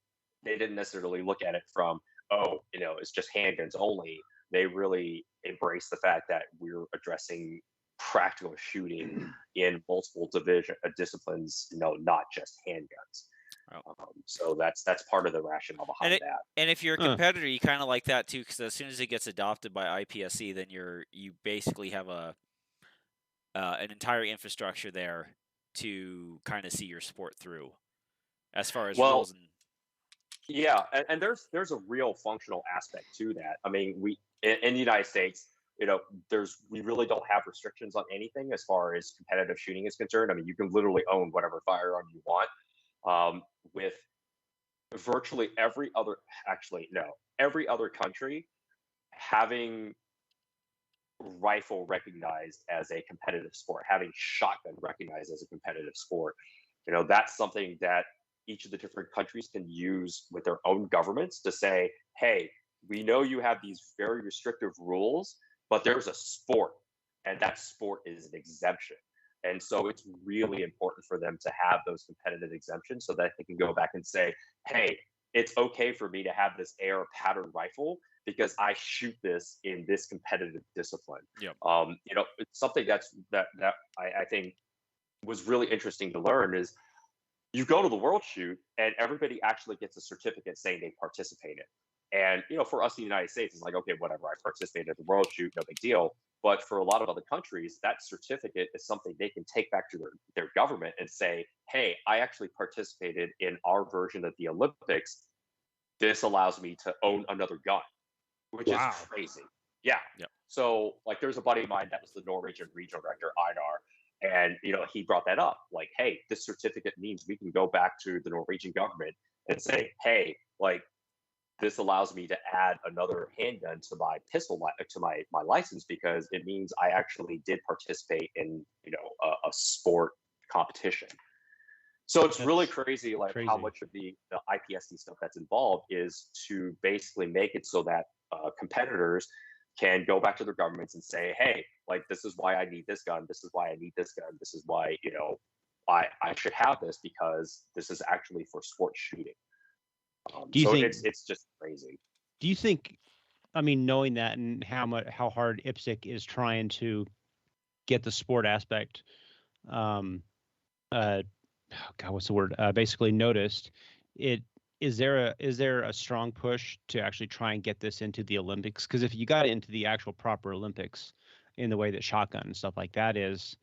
Speaker 3: they didn't necessarily look at it from, oh, it's just handguns only. They really embrace the fact that we're addressing practical shooting in multiple disciplines, not just handguns. So that's part of the rationale behind that.
Speaker 1: And if you're a competitor, you kind of like that too, because as soon as it gets adopted by IPSC, then you basically have an entire infrastructure there to kind of see your sport through, as far as rules and.
Speaker 3: Yeah, and there's a real functional aspect to that. I mean, we in the United States, we really don't have restrictions on anything as far as competitive shooting is concerned. I mean, you can literally own whatever firearm you want. With virtually every other country having rifle recognized as a competitive sport, having shotgun recognized as a competitive sport. That's something that each of the different countries can use with their own governments to say, hey, we know you have these very restrictive rules, but there's a sport, and that sport is an exemption. And so it's really important for them to have those competitive exemptions so that they can go back and say, hey, it's okay for me to have this AR pattern rifle because I shoot this in this competitive discipline.
Speaker 1: Yep.
Speaker 3: It's something that I think was really interesting to learn is you go to the World Shoot and everybody actually gets a certificate saying they participated. And, for us in the United States, it's like, okay, whatever, I participated at the World Shoot, no big deal. But for a lot of other countries, that certificate is something they can take back to their government and say, hey, I actually participated in our version of the Olympics. This allows me to own another gun, which is crazy. Yeah.
Speaker 1: Yep.
Speaker 3: So, like, there's a buddy of mine that was the Norwegian regional director, Einar, and, he brought that up. Like, hey, this certificate means we can go back to the Norwegian government and say, hey, like, this allows me to add another handgun to my pistol, to my license, because it means I actually did participate in, a sport competition. So it's really crazy, how much of the IPSC stuff that's involved is to basically make it so that competitors can go back to their governments and say, hey, like, this is why I need this gun. This is why I need this gun. This is why, I should have this because this is actually for sport shooting.
Speaker 2: Do you think
Speaker 3: it's just crazy?
Speaker 2: Do you think, I mean, knowing that and how hard IPSC is trying to get the sport aspect, what's the word? Basically noticed. Is there a strong push to actually try and get this into the Olympics? Because if you got it into the actual proper Olympics, in the way that shotgun and stuff like that is,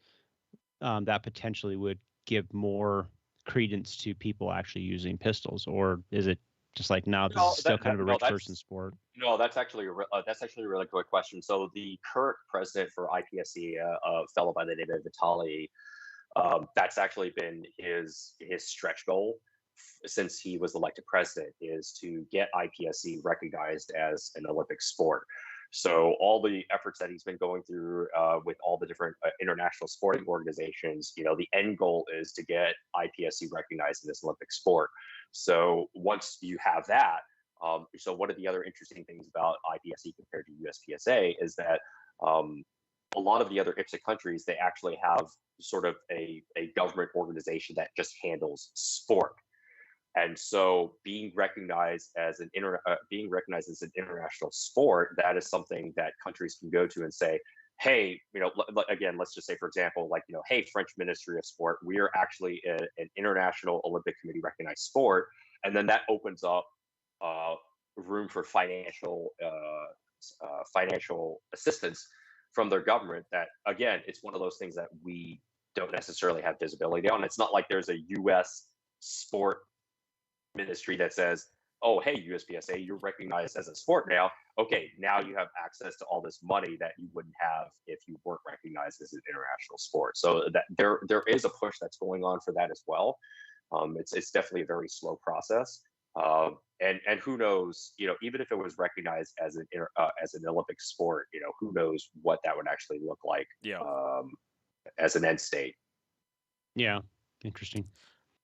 Speaker 2: that potentially would give more credence to people actually using pistols, or is it just like, no, this is still kind of a rich person sport?
Speaker 3: No, that's actually a really good question. So the current president for IPSC, a fellow by the name of Vitaly, that's actually been his stretch goal since he was elected president, is to get IPSC recognized as an Olympic sport. So all the efforts that he's been going through with all the different international sporting organizations, the end goal is to get IPSC recognized in this Olympic sport. So once you have that, so one of the other interesting things about IPSC compared to USPSA is that a lot of the other IPSC countries, they actually have sort of a government organization that just handles sport. And so being recognized as an international sport, that is something that countries can go to and say, hey, again, let's just say, for example, like, hey, French Ministry of Sport, we are actually an International Olympic Committee recognized sport. And then that opens up room for financial assistance from their government. That, again, it's one of those things that we don't necessarily have visibility on. It's not like there's a U.S. sport ministry that says, oh, hey, USPSA, you're recognized as a sport now. Okay, now you have access to all this money that you wouldn't have if you weren't recognized as an international sport. So that there is a push that's going on for that as well. It's definitely a very slow process. And who knows, even if it was recognized as an Olympic sport, who knows what that would actually look like
Speaker 1: Yeah.
Speaker 3: as an end state.
Speaker 2: Yeah, interesting.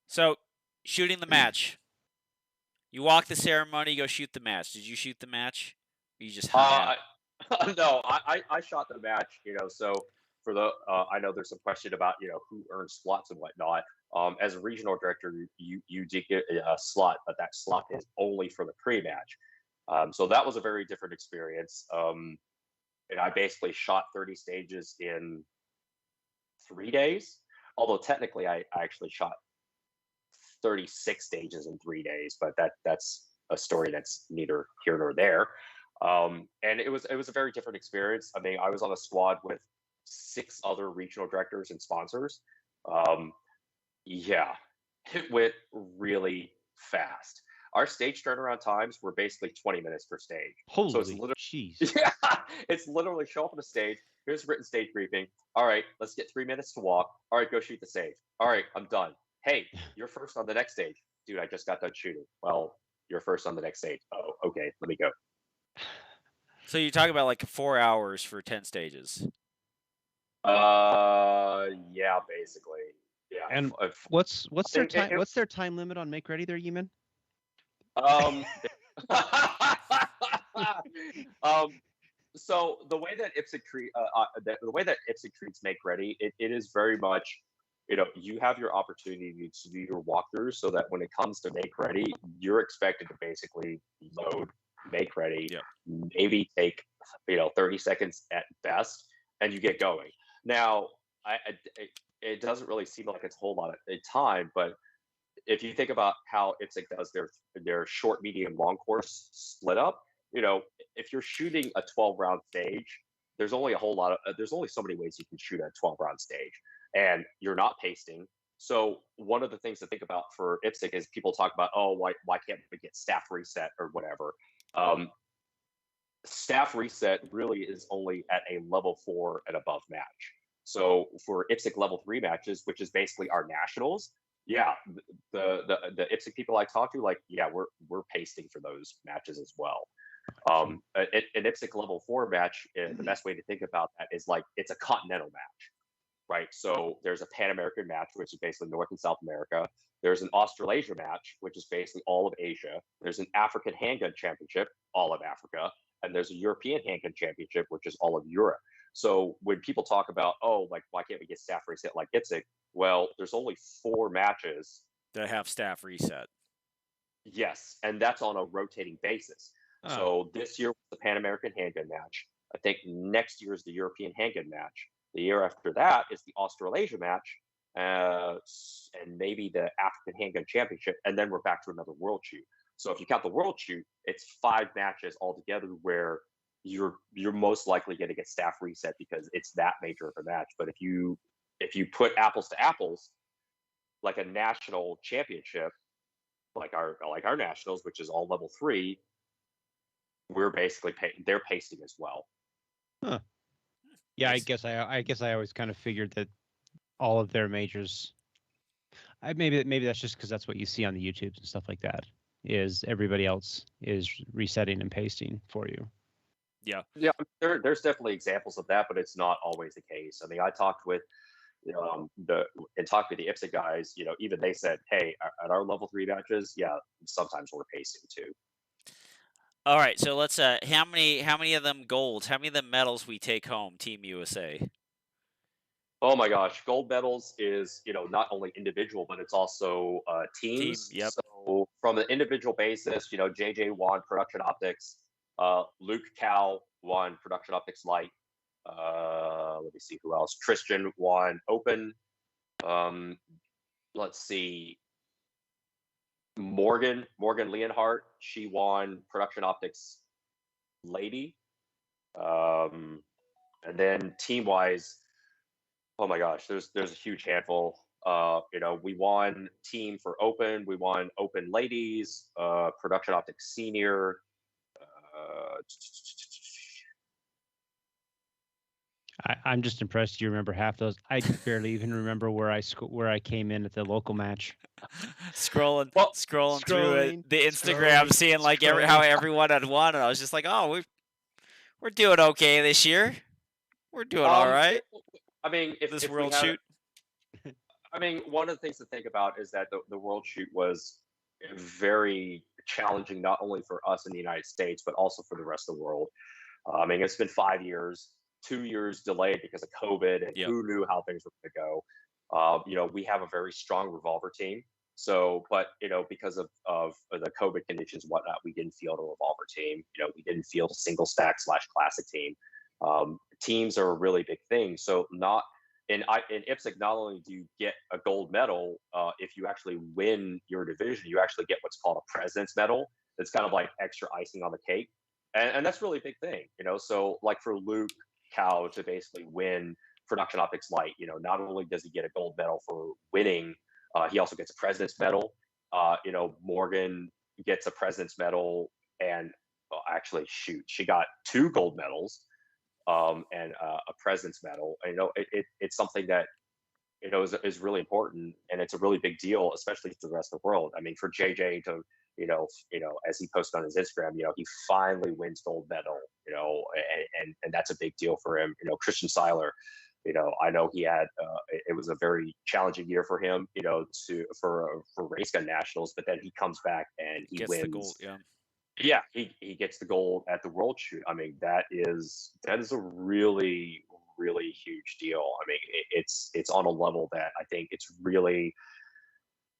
Speaker 1: So, shooting the match. You walk the ceremony, go shoot the match. Did you shoot the match? Or you just hung out?
Speaker 3: No, I shot the match. So for the I know there's some question about who earns slots and whatnot. As a regional director, you did get a slot, but that slot is only for the pre-match. So that was a very different experience. And I basically shot 30 stages in 3 days. Although technically, I actually shot 36 stages in 3 days, but that's a story that's neither here nor there. And it was a very different experience. I mean, I was on a squad with 6 other regional directors and sponsors. Yeah, it went really fast. Our stage turnaround times were basically 20 minutes per stage.
Speaker 2: Holy
Speaker 3: So it's literally
Speaker 2: jeez.
Speaker 3: yeah, it's literally show up on the stage. Here's written stage briefing. All right, let's get 3 minutes to walk. All right, go shoot the stage. All right, I'm done. Hey, you're first on the next stage. Dude, I just got done shooting. Well, you're first on the next stage. Oh, okay, let me go.
Speaker 1: So you talk about like 4 hours for 10 stages.
Speaker 3: Yeah, basically. Yeah.
Speaker 2: And what's their time? What's their time limit on make ready there, Yeemin?
Speaker 3: So the way that IPSC treats make ready, it is very much, you have your opportunity to do your walkthrough, so that when it comes to make ready, you're expected to basically load, make ready,
Speaker 1: Yep.
Speaker 3: maybe take 30 seconds at best, and you get going. Now, it doesn't really seem like it's a whole lot of time, but if you think about how IPSC does their short, medium, long course split up, if you're shooting a 12 round stage, there's only there's only so many ways you can shoot a 12 round stage, and you're not pasting. So one of the things to think about for IPSC is people talk about, oh, why can't we get staff reset or whatever? Staff reset really is only at a level 4 and above match. So for IPSC level 3 matches, which is basically our nationals, yeah, the IPSC people I talk to, like, yeah, we're pasting for those matches as well. An IPSC level 4 match, the best way to think about that is like it's a continental match, right? So there's a Pan American match, which is basically North and South America. There's an Australasia match, which is basically all of Asia. There's an African Handgun Championship, all of Africa. And there's a European Handgun Championship, which is all of Europe. So when people talk about, oh, like, why can't we get staff reset like IPSC? Well, there's only 4 matches
Speaker 1: that have staff reset.
Speaker 3: Yes, and that's on a rotating basis.
Speaker 2: Oh.
Speaker 3: So this year was the Pan American Handgun match. I think next year is the European Handgun match. The year after that is the Australasia match, and maybe the African Handgun Championship, and then we're back to another World Shoot. So if you count the World Shoot, it's 5 matches altogether where you're most likely going to get staff reset because it's that major of a match. But if you put apples to apples, like a national championship, like our nationals, which is all level 3, we're basically they're pasting as well.
Speaker 2: Huh. Yeah, I guess I always kind of figured that all of their majors. Maybe that's just because that's what you see on the YouTubes and stuff like that. Is everybody else is resetting and pasting for you?
Speaker 1: Yeah.
Speaker 3: Yeah, there's definitely examples of that, but it's not always the case. I mean, I talked with the IPSC guys. Even they said, hey, at our level 3 matches, yeah, sometimes we're pasting too.
Speaker 1: All right, so let's how many of them golds, how many of them medals we take home, Team USA?
Speaker 3: Oh my gosh, gold medals is, not only individual, but it's also teams.
Speaker 1: Team, yep.
Speaker 3: So from an individual basis, JJ won production optics, Luke Cal won production optics light. Let me see who else. Tristan won open. Let's see. Morgan Leonhardt, she won production optics lady. And then team wise, oh my gosh, there's a huge handful. We won team for open, we won open ladies, production optics senior. Uh,
Speaker 2: I'm just impressed. You remember half those. I barely even remember where I came in at the local match.
Speaker 1: scrolling
Speaker 3: well,
Speaker 1: through
Speaker 2: Scrolling,
Speaker 1: the Instagram, seeing like how everyone had won, and I was just like, oh, we're doing okay this year. We're doing all right.
Speaker 3: I mean,
Speaker 1: This
Speaker 3: if we
Speaker 1: world
Speaker 3: had,
Speaker 1: shoot.
Speaker 3: I mean, one of the things to think about is that the world shoot was very challenging, not only for us in the United States, but also for the rest of the world. I mean, it's been 5 years, 2 years delayed because of COVID, and
Speaker 1: Yep.
Speaker 3: who knew how things were going to go. We have a very strong revolver team. So, but because of the COVID conditions and whatnot, we didn't field a revolver team. We didn't field a single stack slash classic team. Teams are a really big thing. So, not in IPSC, not only do you get a gold medal, if you actually win your division, you actually get what's called a president's medal. That's kind of like extra icing on the cake, and that's really a big thing. So like for Luke Cow to basically win production optics light, not only does he get a gold medal for winning, he also gets a president's medal. Morgan gets a president's medal, and well, actually, shoot, she got two gold medals, and a president's medal. It's something that is really important, and it's a really big deal, especially to the rest of the world. I mean, for JJ to as he posted on his Instagram, he finally wins gold medal, and that's a big deal for him. Christian Seiler, I know he had it was a very challenging year for him, for race gun nationals, but then he comes back and he
Speaker 1: Gets
Speaker 3: wins.
Speaker 1: the gold. Yeah.
Speaker 3: Yeah, he gets the gold at the world shoot. I mean, that is a really really huge deal. I mean, it's on a level that I think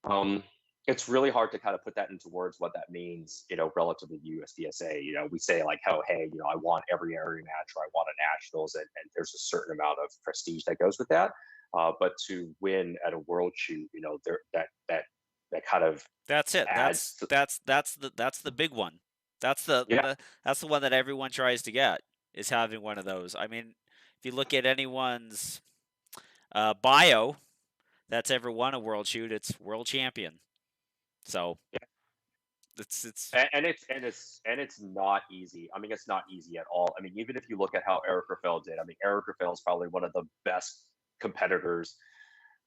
Speaker 3: um it's really hard to kind of put that into words what that means, relative to USPSA. We say like, oh, hey, I want every area match, or I want a nationals, and there's a certain amount of prestige that goes with that. But to win at a world shoot, there that kind of
Speaker 1: That's it.
Speaker 3: adds to,
Speaker 1: That's the big one. That's the,
Speaker 3: yeah.
Speaker 1: the that's the one that everyone tries to get, is having one of those. I mean, if you look at anyone's bio that's ever won a world shoot, it's world champion. So it's
Speaker 3: And it's not easy. I mean, it's not easy at all. I mean, even if you look at how Eric Rafael did, I mean, Eric Rafael is probably one of the best competitors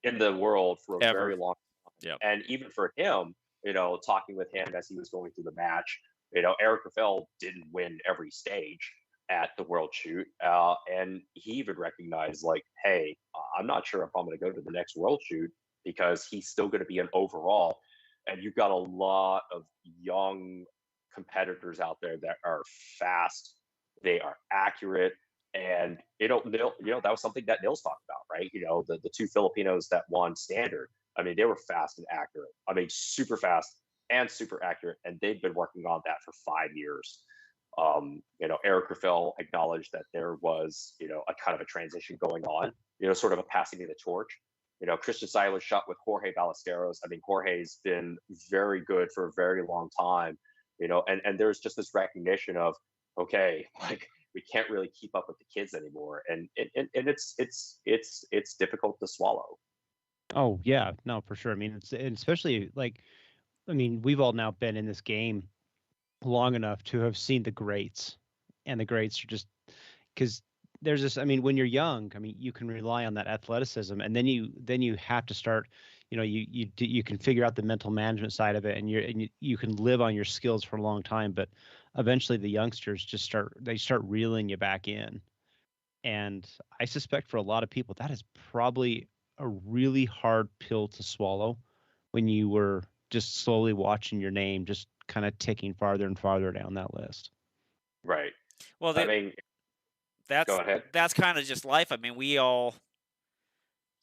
Speaker 3: in the world for a
Speaker 1: ever.
Speaker 3: very long time.
Speaker 1: Yep.
Speaker 3: And even for him, talking with him as he was going through the match, Eric Rafael didn't win every stage at the world shoot, and he even recognized like, hey, I'm not sure if I'm going to go to the next world shoot, because he's still going to be an overall, and you've got a lot of young competitors out there that are fast, they are accurate, and that was something that Nils talked about, right? The two Filipinos that won standard. I mean, they were fast and accurate. I mean, super fast and super accurate, and they've been working on that for 5 years. Eric Rafael acknowledged that there was, a kind of a transition going on, sort of a passing of the torch. Christian Seiler shot with Jorge Ballesteros. I mean, Jorge's been very good for a very long time, and there's just this recognition of, okay, like, we can't really keep up with the kids anymore, and it's difficult to swallow.
Speaker 2: Oh yeah, no, for sure. I mean, it's and especially like, I mean, we've all now been in this game long enough to have seen the greats, and the greats are just because there's this. I mean, when you're young, I mean, you can rely on that athleticism, and then you have to start. You can figure out the mental management side of it, and you can live on your skills for a long time. But eventually, the youngsters just start reeling you back in, and I suspect for a lot of people that is probably a really hard pill to swallow when you were just slowly watching your name just kind of ticking farther and farther down that list.
Speaker 3: Right.
Speaker 1: well,
Speaker 3: I mean, go
Speaker 1: that's
Speaker 3: ahead.
Speaker 1: that's kind of just life. I mean, we all,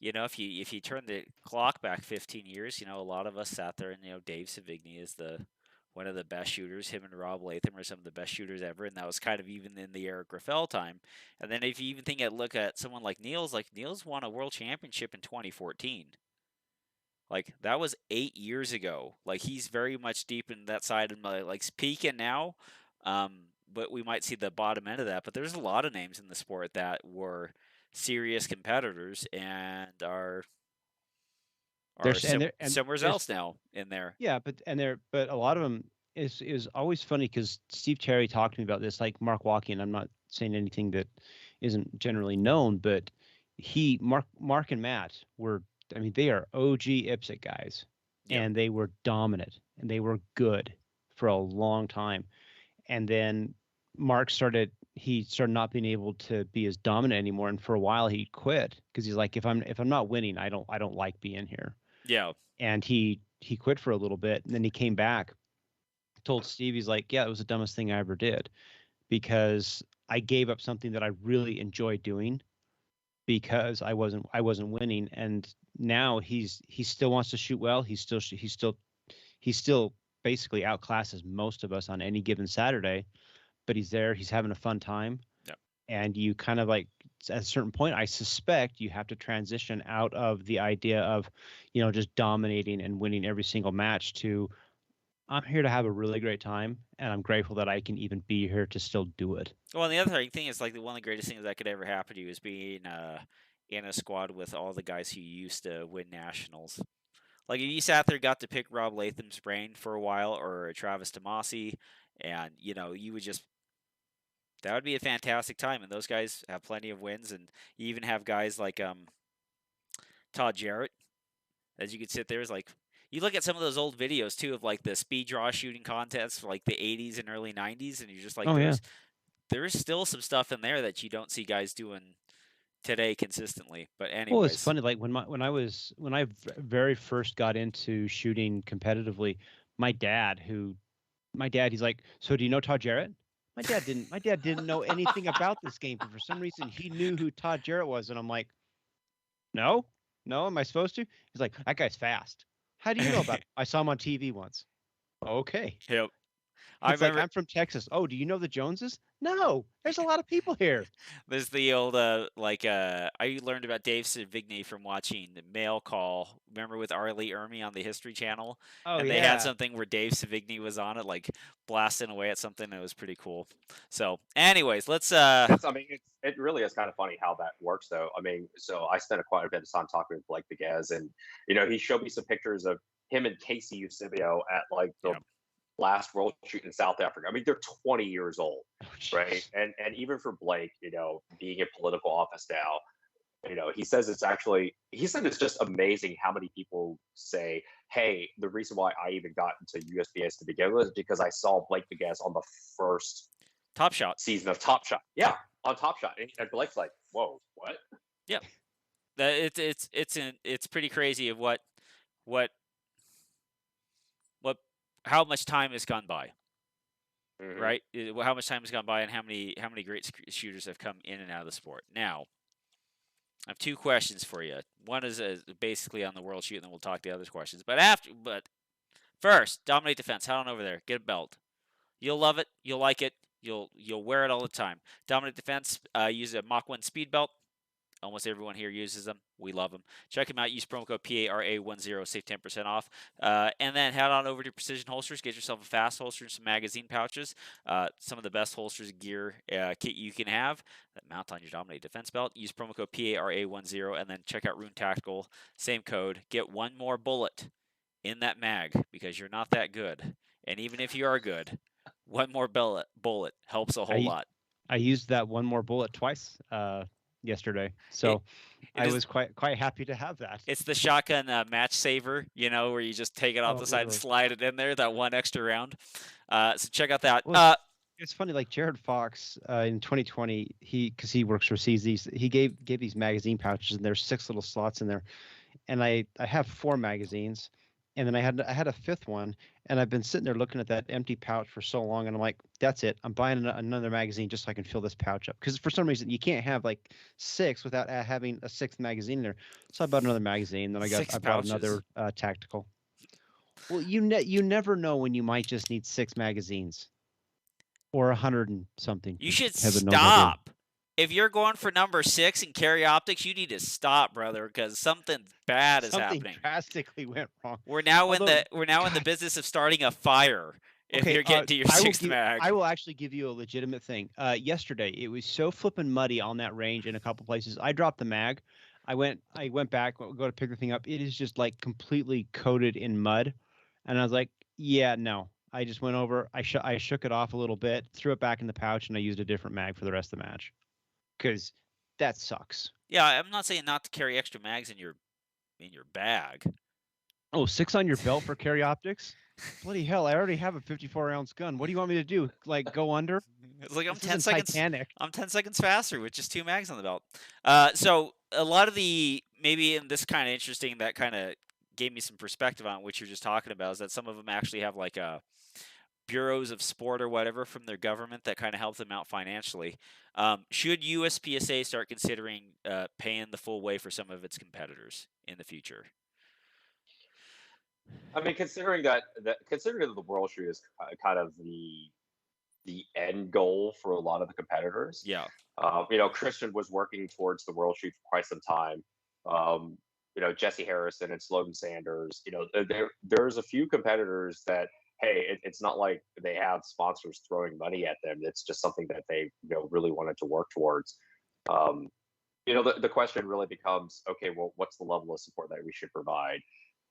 Speaker 1: if you turn the clock back 15 years, a lot of us sat there, and Dave Savigny is the one of the best shooters. Him and Rob Latham are some of the best shooters ever, and that was kind of even in the Eric Rafael time. And then if you even look at someone like Niels won a world championship in 2014. Like, that was 8 years ago. Like, he's very much deep in that side, and like peaking now. But we might see the bottom end of that. But there's a lot of names in the sport that were serious competitors and are or
Speaker 2: and
Speaker 1: somewhere
Speaker 2: there's
Speaker 1: else now in there.
Speaker 2: yeah, but a lot of them is always funny because Steve Cherry talked to me about this, like Mark Walking. I'm not saying anything that isn't generally known, but Mark and Matt were, I mean, they are OG IPSC guys,
Speaker 1: Yep.
Speaker 2: and they were dominant and they were good for a long time. And then he started not being able to be as dominant anymore, and for a while he quit because he's like, if I'm not winning, I don't like being here.
Speaker 1: Yeah.
Speaker 2: And he quit for a little bit, and then he came back, told Steve, he's like, yeah, it was the dumbest thing I ever did, because I gave up something that I really enjoyed doing because I wasn't winning. And now he still wants to shoot well. He still basically outclasses most of us on any given Saturday, but he's there, he's having a fun time.
Speaker 1: Yep.
Speaker 2: And you kind of like, at a certain point, I suspect you have to transition out of the idea of, just dominating and winning every single match to, I'm here to have a really great time, and I'm grateful that I can even be here to still do it.
Speaker 1: Well, and the other thing is, like, one of the greatest things that could ever happen to you is being in a squad with all the guys who used to win nationals. Like, if you sat there, got to pick Rob Latham's brain for a while, or Travis Tomasi, and you would just, that would be a fantastic time. And those guys have plenty of wins, and you even have guys like Todd Jarrett, as you could sit there, is like, you look at some of those old videos too of like the speed draw shooting contests for like the 80s and early 90s, and you're just like,
Speaker 2: Oh yeah.
Speaker 1: there's still some stuff in there that you don't see guys doing today consistently. But anyways,
Speaker 2: Well, it's funny. Like when I very first got into shooting competitively, my dad, he's like, so do you know Todd Jarrett? My dad didn't know anything about this game, but for some reason he knew who Todd Jarrett was, and I'm like, no, am I supposed to? He's like, that guy's fast. How do you know about it? I saw him on TV once. Okay.
Speaker 1: Yep.
Speaker 2: It's like, I'm from Texas. Oh, do you know the Joneses? No, there's a lot of people here.
Speaker 1: There's the old I learned about Dave Savigny from watching the Mail Call. Remember with Arlie Ermy on the History Channel?
Speaker 2: Oh,
Speaker 1: and
Speaker 2: yeah.
Speaker 1: they had something where Dave Savigny was on it, like blasting away at something. It was pretty cool. So, anyways, let's.
Speaker 3: It really is kind of funny how that works, though. I mean, so I spent quite a bit of time talking with Blake Beguez, and he showed me some pictures of him and Casey Eusebio at like the last world shoot in South Africa. I mean, they're 20 years old, right? And even for Blake, being in political office now, he said it's just amazing how many people say, hey, the reason why I even got into USPS to begin with is because I saw Blake Beguez on the first
Speaker 1: Top Shot
Speaker 3: season of Top Shot. Yeah, on Top Shot. And Blake's like, whoa, what?
Speaker 1: Yeah. It's pretty crazy of what how much time has gone by, right? How much time has gone by, and how many great shooters have come in and out of the sport. Now, I have two questions for you. One is basically on the world shoot, and then we'll talk the other questions. But first, dominate defense. Head on over there, get a belt. You'll love it. You'll like it. You'll wear it all the time. Dominate defense. Use a Mach 1 speed belt. Almost everyone here uses them. We love them. Check them out. Use promo code PARA10. Save 10% off. And then head on over to Precision Holsters. Get yourself a fast holster and some magazine pouches. Some of the best holsters gear kit you can have that mount on your Dominate Defense belt. Use promo code PARA10. And then check out Rune Tactical. Same code. Get one more bullet in that mag because you're not that good. And even if you are good, one more bullet helps a whole lot.
Speaker 2: I used that one more bullet twice yesterday, so I was quite happy to have that.
Speaker 1: It's the shotgun match saver, where you just take it off the side and slide it in there, that one extra round. So check out that.
Speaker 2: Well, it's funny, like Jared Fox in 2020, because he works for CZ, he gave these magazine pouches, and there's 6 little slots in there, and I have 4 magazines, and then I had a 5th one, and I've been sitting there looking at that empty pouch for so long, and I'm like, that's it. I'm buying another magazine just so I can fill this pouch up. Because for some reason, you can't have like 6 without having a 6th magazine in there. So I bought another magazine. Then I bought another tactical. Well, you never know when you might just need 6 magazines or 100 and something.
Speaker 1: You should stop. If you're going for number 6 in carry optics, you need to stop, brother, because something bad is happening.
Speaker 2: Something drastically went wrong.
Speaker 1: We're now in the business of starting a fire. If you're getting to your 6th mag,
Speaker 2: I will actually give you a legitimate thing. Yesterday, it was so flippin' muddy on that range in a couple places. I dropped the mag. I went back, go to pick the thing up. It is just like completely coated in mud, and I was like, yeah, no. I just went over, I shook it off a little bit, threw it back in the pouch, and I used a different mag for the rest of the match, because that sucks.
Speaker 1: Yeah, I'm not saying not to carry extra mags in your bag.
Speaker 2: Oh, 6 on your belt for carry optics? Bloody hell! I already have a 54-ounce gun. What do you want me to do? Like go under?
Speaker 1: It's like
Speaker 2: This isn't Titanic.
Speaker 1: I'm 10 seconds faster with just 2 mags on the belt. So a lot of the maybe in this kind of interesting that kind of gave me some perspective on what you're just talking about is that some of them actually have like bureaus of sport or whatever from their government that kind of help them out financially. Should USPSA start considering paying the full way for some of its competitors in the future?
Speaker 3: I mean, considering that the World Shoot is kind of the end goal for a lot of the competitors.
Speaker 1: Yeah.
Speaker 3: Christian was working towards the World Shoot for quite some time. Um, Jesse Harrison and Slogan Sanders. There's a few competitors that, hey, it's not like they have sponsors throwing money at them. It's just something that they really wanted to work towards. The question really becomes, okay, well, what's the level of support that we should provide?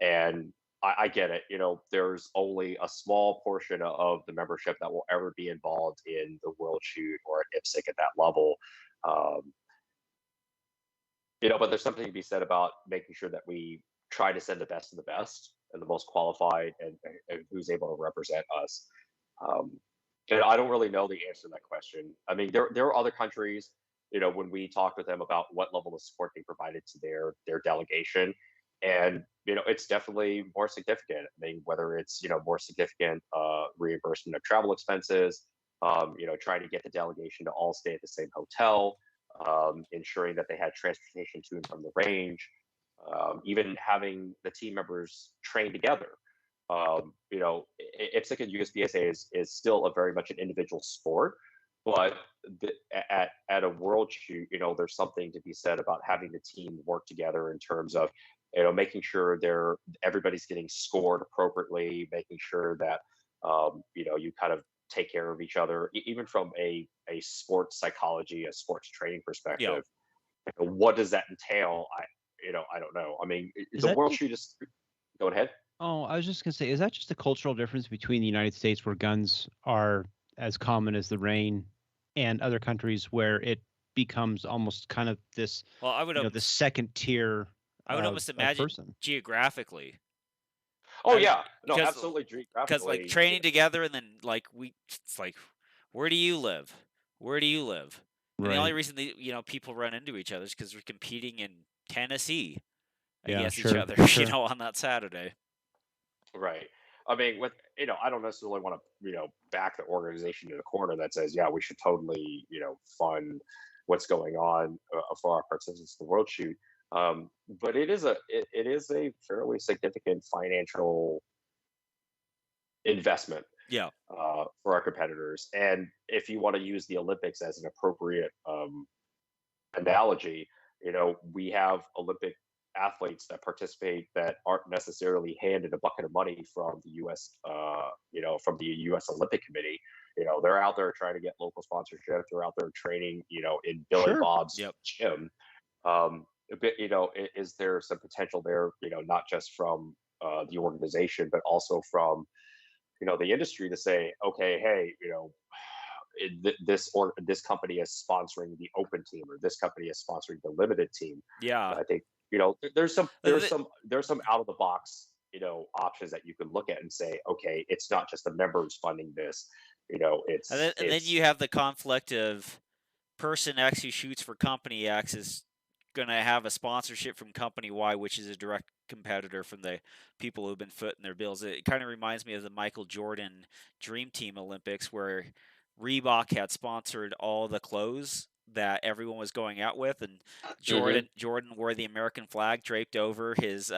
Speaker 3: And I get it. There's only a small portion of the membership that will ever be involved in the World Shoot or at IPSC at that level. Um, but there's something to be said about making sure that we try to send the best of the best and the most qualified and who's able to represent us. Um, and I don't really know the answer to that question. I mean, there are other countries, when we talked with them about what level of support they provided to their delegation, and it's definitely more significant. I mean, whether it's more significant reimbursement of travel expenses, trying to get the delegation to all stay at the same hotel, ensuring that they had transportation to and from the range, even having the team members train together. IPSC and USPSA is still a very much an individual sport, but at a world shoot, there's something to be said about having the team work together in terms of making sure everybody's getting scored appropriately, making sure that you kind of take care of each other, even from a sports psychology, a sports training perspective.
Speaker 1: Yeah.
Speaker 3: What does that entail? I don't know. I mean, the world shoot is. Go ahead.
Speaker 2: Oh, I was just gonna say, is that just a cultural difference between the United States, where guns are as common as the rain, and other countries where it becomes almost kind of this,
Speaker 1: Well, I would
Speaker 2: the second tier?
Speaker 1: I would almost imagine
Speaker 2: person.
Speaker 1: Geographically.
Speaker 3: Oh yeah, no,
Speaker 1: because,
Speaker 3: absolutely.
Speaker 1: Because like training together, and then like it's like, where do you live? Where do you live? And
Speaker 2: Right.
Speaker 1: the only reason people run into each other is because we're competing in Tennessee against each
Speaker 2: sure,
Speaker 1: other,
Speaker 2: sure.
Speaker 1: on that Saturday.
Speaker 3: Right. I mean, I don't necessarily want to, back the organization to the corner that says, yeah, we should totally, fund what's going on for our participants in the World Shoot. But it is a fairly significant financial investment.
Speaker 1: Yeah.
Speaker 3: For our competitors, and if you want to use the Olympics as an appropriate analogy, we have Olympic athletes that participate that aren't necessarily handed a bucket of money from the U.S. From the U.S. Olympic Committee. They're out there trying to get local sponsorship. They're out there training, in Billy Bob's gym. Is there some potential there? Not just from the organization, but also from the industry to say, okay, hey, this company is sponsoring the open team, or this company is sponsoring the limited team.
Speaker 1: Yeah.
Speaker 3: I think there's some out of the box options that you can look at and say, okay, it's not just the members funding this. It's
Speaker 1: and then you have the conflict of person X who shoots for company X is going to have a sponsorship from company Y, which is a direct competitor from the people who've been footing their bills. It kind of reminds me of the Michael Jordan Dream Team Olympics, where Reebok had sponsored all the clothes that everyone was going out with, and Jordan wore the American flag draped over his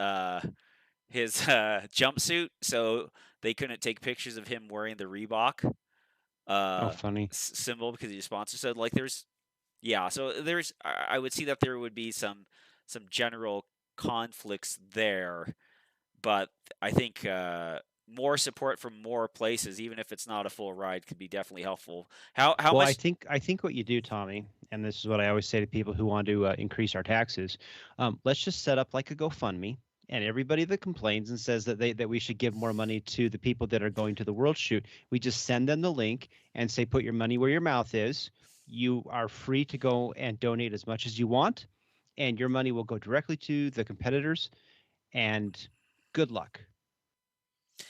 Speaker 1: jumpsuit, so they couldn't take pictures of him wearing the Reebok
Speaker 2: funny
Speaker 1: symbol because he's sponsored. So like I would see that there would be some general conflicts there, but I think more support from more places, even if it's not a full ride, could be definitely helpful. How much?
Speaker 2: I think what you do, Tommy, and this is what I always say to people who want to increase our taxes. Let's just set up like a GoFundMe, and everybody that complains and says that we should give more money to the people that are going to the World Shoot, we just send them the link and say, put your money where your mouth is. You are free to go and donate as much as you want, and your money will go directly to the competitors. And good luck.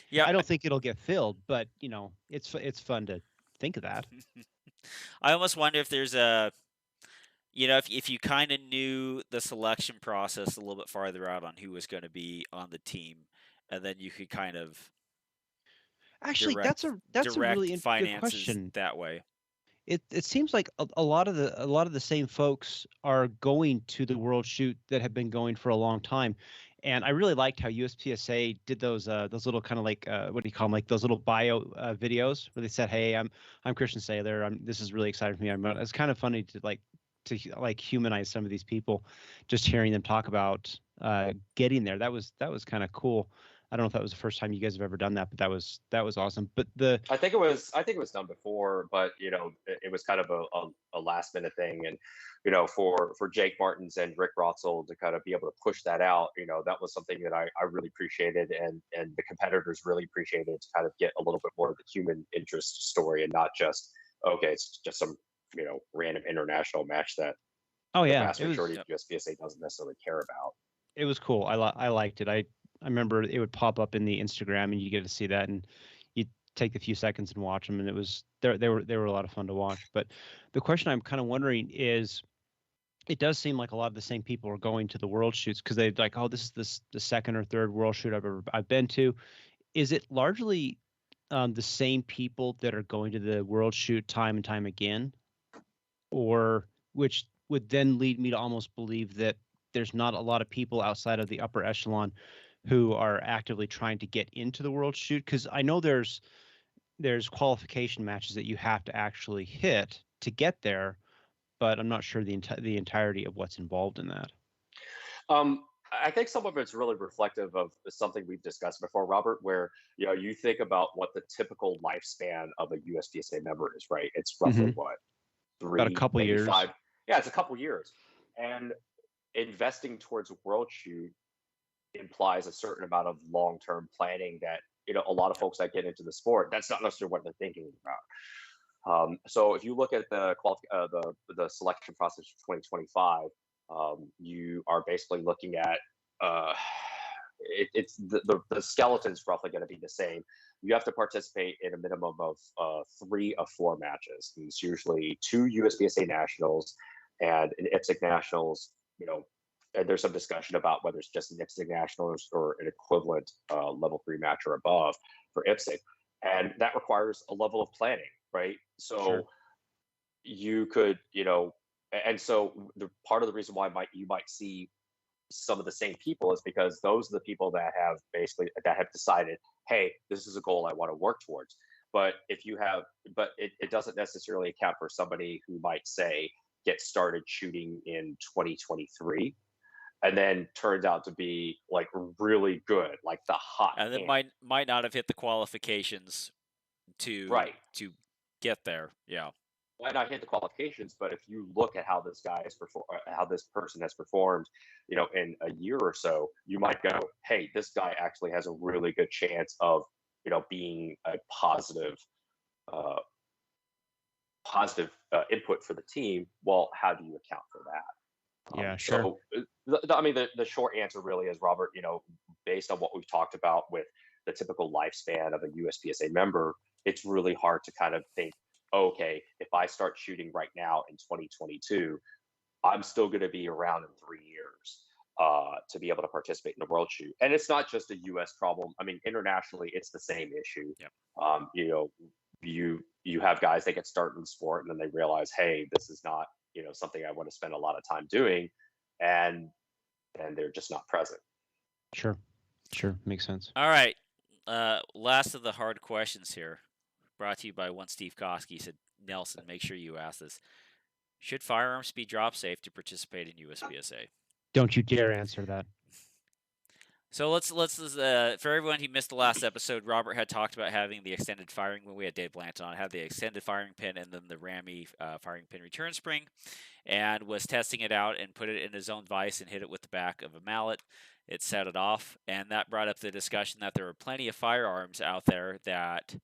Speaker 1: Yeah,
Speaker 2: I don't think it'll get filled, but it's fun to think of that.
Speaker 1: I almost wonder if there's a, if you kind of knew the selection process a little bit farther out on who was going to be on the team, and then you could kind of
Speaker 2: Actually,
Speaker 1: direct
Speaker 2: that's a
Speaker 1: direct
Speaker 2: really good
Speaker 1: finances
Speaker 2: question.
Speaker 1: that way.
Speaker 2: It seems like a lot of the same folks are going to the World Shoot that have been going for a long time, and I really liked how USPSA did those little kind of like what do you call them, like those little bio videos where they said, hey, I'm Christian Saylor, this is really exciting for me. It's kind of funny to humanize some of these people, just hearing them talk about getting there. That was kind of cool. I don't know if that was the first time you guys have ever done that, but that was awesome. But
Speaker 3: I think it was done before, but it was kind of a last minute thing, and for Jake Martins and Rick Rotzel to kind of be able to push that out, that was something that I really appreciated, and the competitors really appreciated, to kind of get a little bit more of the human interest story, and not just, okay, it's just some random international match that
Speaker 2: oh
Speaker 3: the
Speaker 2: yeah,
Speaker 3: vast
Speaker 2: it was
Speaker 3: majority of USPSA doesn't necessarily care about.
Speaker 2: it was cool. I liked it. I remember it would pop up in the Instagram, and you get to see that, and you take a few seconds and watch them, and it was they were a lot of fun to watch. But the question I'm kind of wondering is, it does seem like a lot of the same people are going to the World Shoots because they like, oh, this is the second or third World Shoot I've been to. Is it largely the same people that are going to the World Shoot time and time again, or which would then lead me to almost believe that there's not a lot of people outside of the upper echelon who are actively trying to get into the World Shoot? Because I know there's qualification matches that you have to actually hit to get there, but I'm not sure the entirety of what's involved in that.
Speaker 3: I think some of it's really reflective of something we've discussed before, Robert, where you think about what the typical lifespan of a USPSA member is, right? It's roughly
Speaker 2: Mhm.
Speaker 3: what,
Speaker 2: About a
Speaker 3: 3,
Speaker 2: couple
Speaker 3: maybe
Speaker 2: years.
Speaker 3: 5. Yeah, it's a couple years, and investing towards a world shoot implies a certain amount of long-term planning that a lot of folks that get into the sport, that's not necessarily what they're thinking about. So if you look at the selection process for 2025, you are basically looking at uh, it's the skeleton's roughly going to be the same. You have to participate in a minimum of 3 of 4 matches. It's usually 2 USPSA nationals and an IPSC nationals. And there's some discussion about whether it's just an IPSC nationals or an equivalent level 3 match or above for IPSC, and that requires a level of planning, right? So
Speaker 2: Sure.
Speaker 3: you could, and so the part of the reason why you might see some of the same people is because those are the people that have decided, hey, this is a goal I want to work towards. But it doesn't necessarily account for somebody who might say get started shooting in 2023 and then turns out to be like really good, like the hot
Speaker 1: And it
Speaker 3: hand.
Speaker 1: might not have hit the qualifications to
Speaker 3: Right.
Speaker 1: to get there. Yeah.
Speaker 3: Might not hit the qualifications, but if you look at how how this person has performed, in a year or so, you might go, hey, this guy actually has a really good chance of, being a uh, positive input for the team. Well, how do you account for that?
Speaker 2: Yeah, sure.
Speaker 3: So, I mean, the short answer really is, Robert, based on what we've talked about with the typical lifespan of a USPSA member, it's really hard to kind of think, okay, if I start shooting right now in 2022, I'm still going to be around in 3 years to be able to participate in the World Shoot. And it's not just a U.S. problem. I mean, internationally, it's the same issue.
Speaker 1: Yep.
Speaker 3: You have guys that get started in the sport and then they realize, hey, this is not something I want to spend a lot of time doing, and they're just not present.
Speaker 2: Sure. Sure. Makes sense.
Speaker 1: All right. Last of the hard questions here. Brought to you by one Steve Koski. He said, Nelson, make sure you ask this. Should firearms be drop safe to participate in USPSA?
Speaker 2: Don't you dare answer that.
Speaker 1: So let's for everyone who missed the last episode, Robert had talked about having the extended firing when we had Dave Blanton on, had the extended firing pin and then the Ramy firing pin return spring, and was testing it out and put it in his own vise and hit it with the back of a mallet. It set it off, and that brought up the discussion that there are plenty of firearms out there that,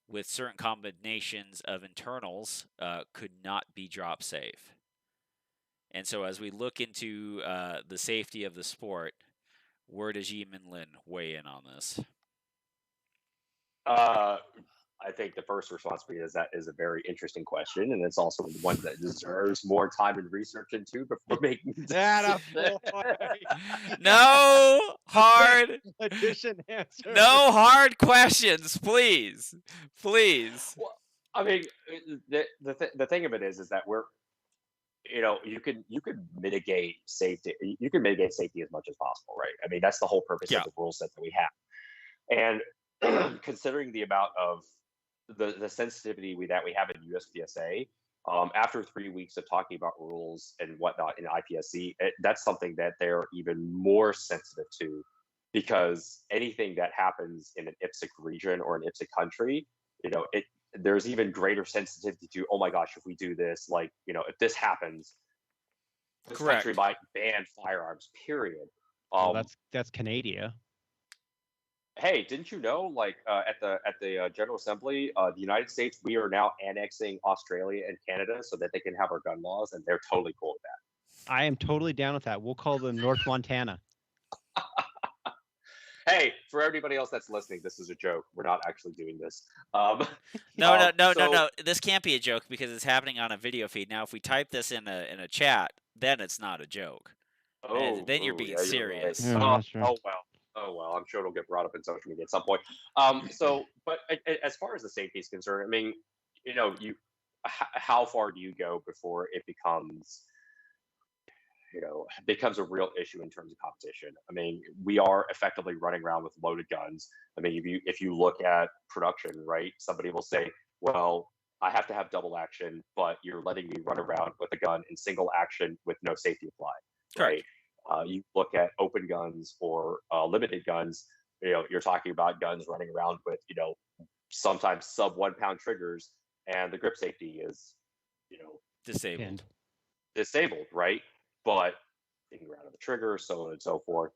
Speaker 1: with certain combinations of internals, could not be drop safe. And so, as we look into the safety of the sport, where does Yeemin Lin weigh in on this?
Speaker 3: I think the first response for you is that is a very interesting question, and it's also one that deserves more time and research into before making
Speaker 2: That
Speaker 3: decisions.
Speaker 1: No hard,
Speaker 2: addition answer.
Speaker 1: no hard questions, please, please.
Speaker 3: Well, I mean, the thing of it is that we're, you could mitigate safety. You can mitigate safety as much as possible, right? I mean, that's the whole purpose
Speaker 1: Yeah.
Speaker 3: of the rule set that we have. And considering the amount of the sensitivity that we have in USPSA, after 3 weeks of talking about rules and whatnot in IPSC, that's something that they're even more sensitive to, because anything that happens in an IPSC region or an IPSC country, there's even greater sensitivity to, oh my gosh, if we do this, like, if this happens, this
Speaker 1: Correct.
Speaker 3: country might ban firearms, period.
Speaker 2: Well, that's Canada.
Speaker 3: Hey, didn't you know, like, at the General Assembly, the United States, we are now annexing Australia and Canada so that they can have our gun laws, and they're totally cool with that.
Speaker 2: I am totally down with that. We'll call them North Montana.
Speaker 3: Hey, for everybody else that's listening, this is a joke. We're not actually doing this.
Speaker 1: No. This can't be a joke because it's happening on a video feed. Now, if we type this in a chat, then it's not a joke. Then you're being serious.
Speaker 2: Yeah, that's right.
Speaker 3: Oh well, I'm sure it'll get brought up in social media at some point. But as far as the safety is concerned, I mean, how far do you go before it becomes a real issue in terms of competition? I mean, we are effectively running around with loaded guns. I mean, if you look at production, right, somebody will say, well, I have to have double action, but you're letting me run around with a gun in single action with no safety applied, right? You look at open guns or limited guns, you're talking about guns running around with, sometimes sub 1 pound triggers, and the grip safety is, disabled, right? But finger out of the trigger, so on and so forth.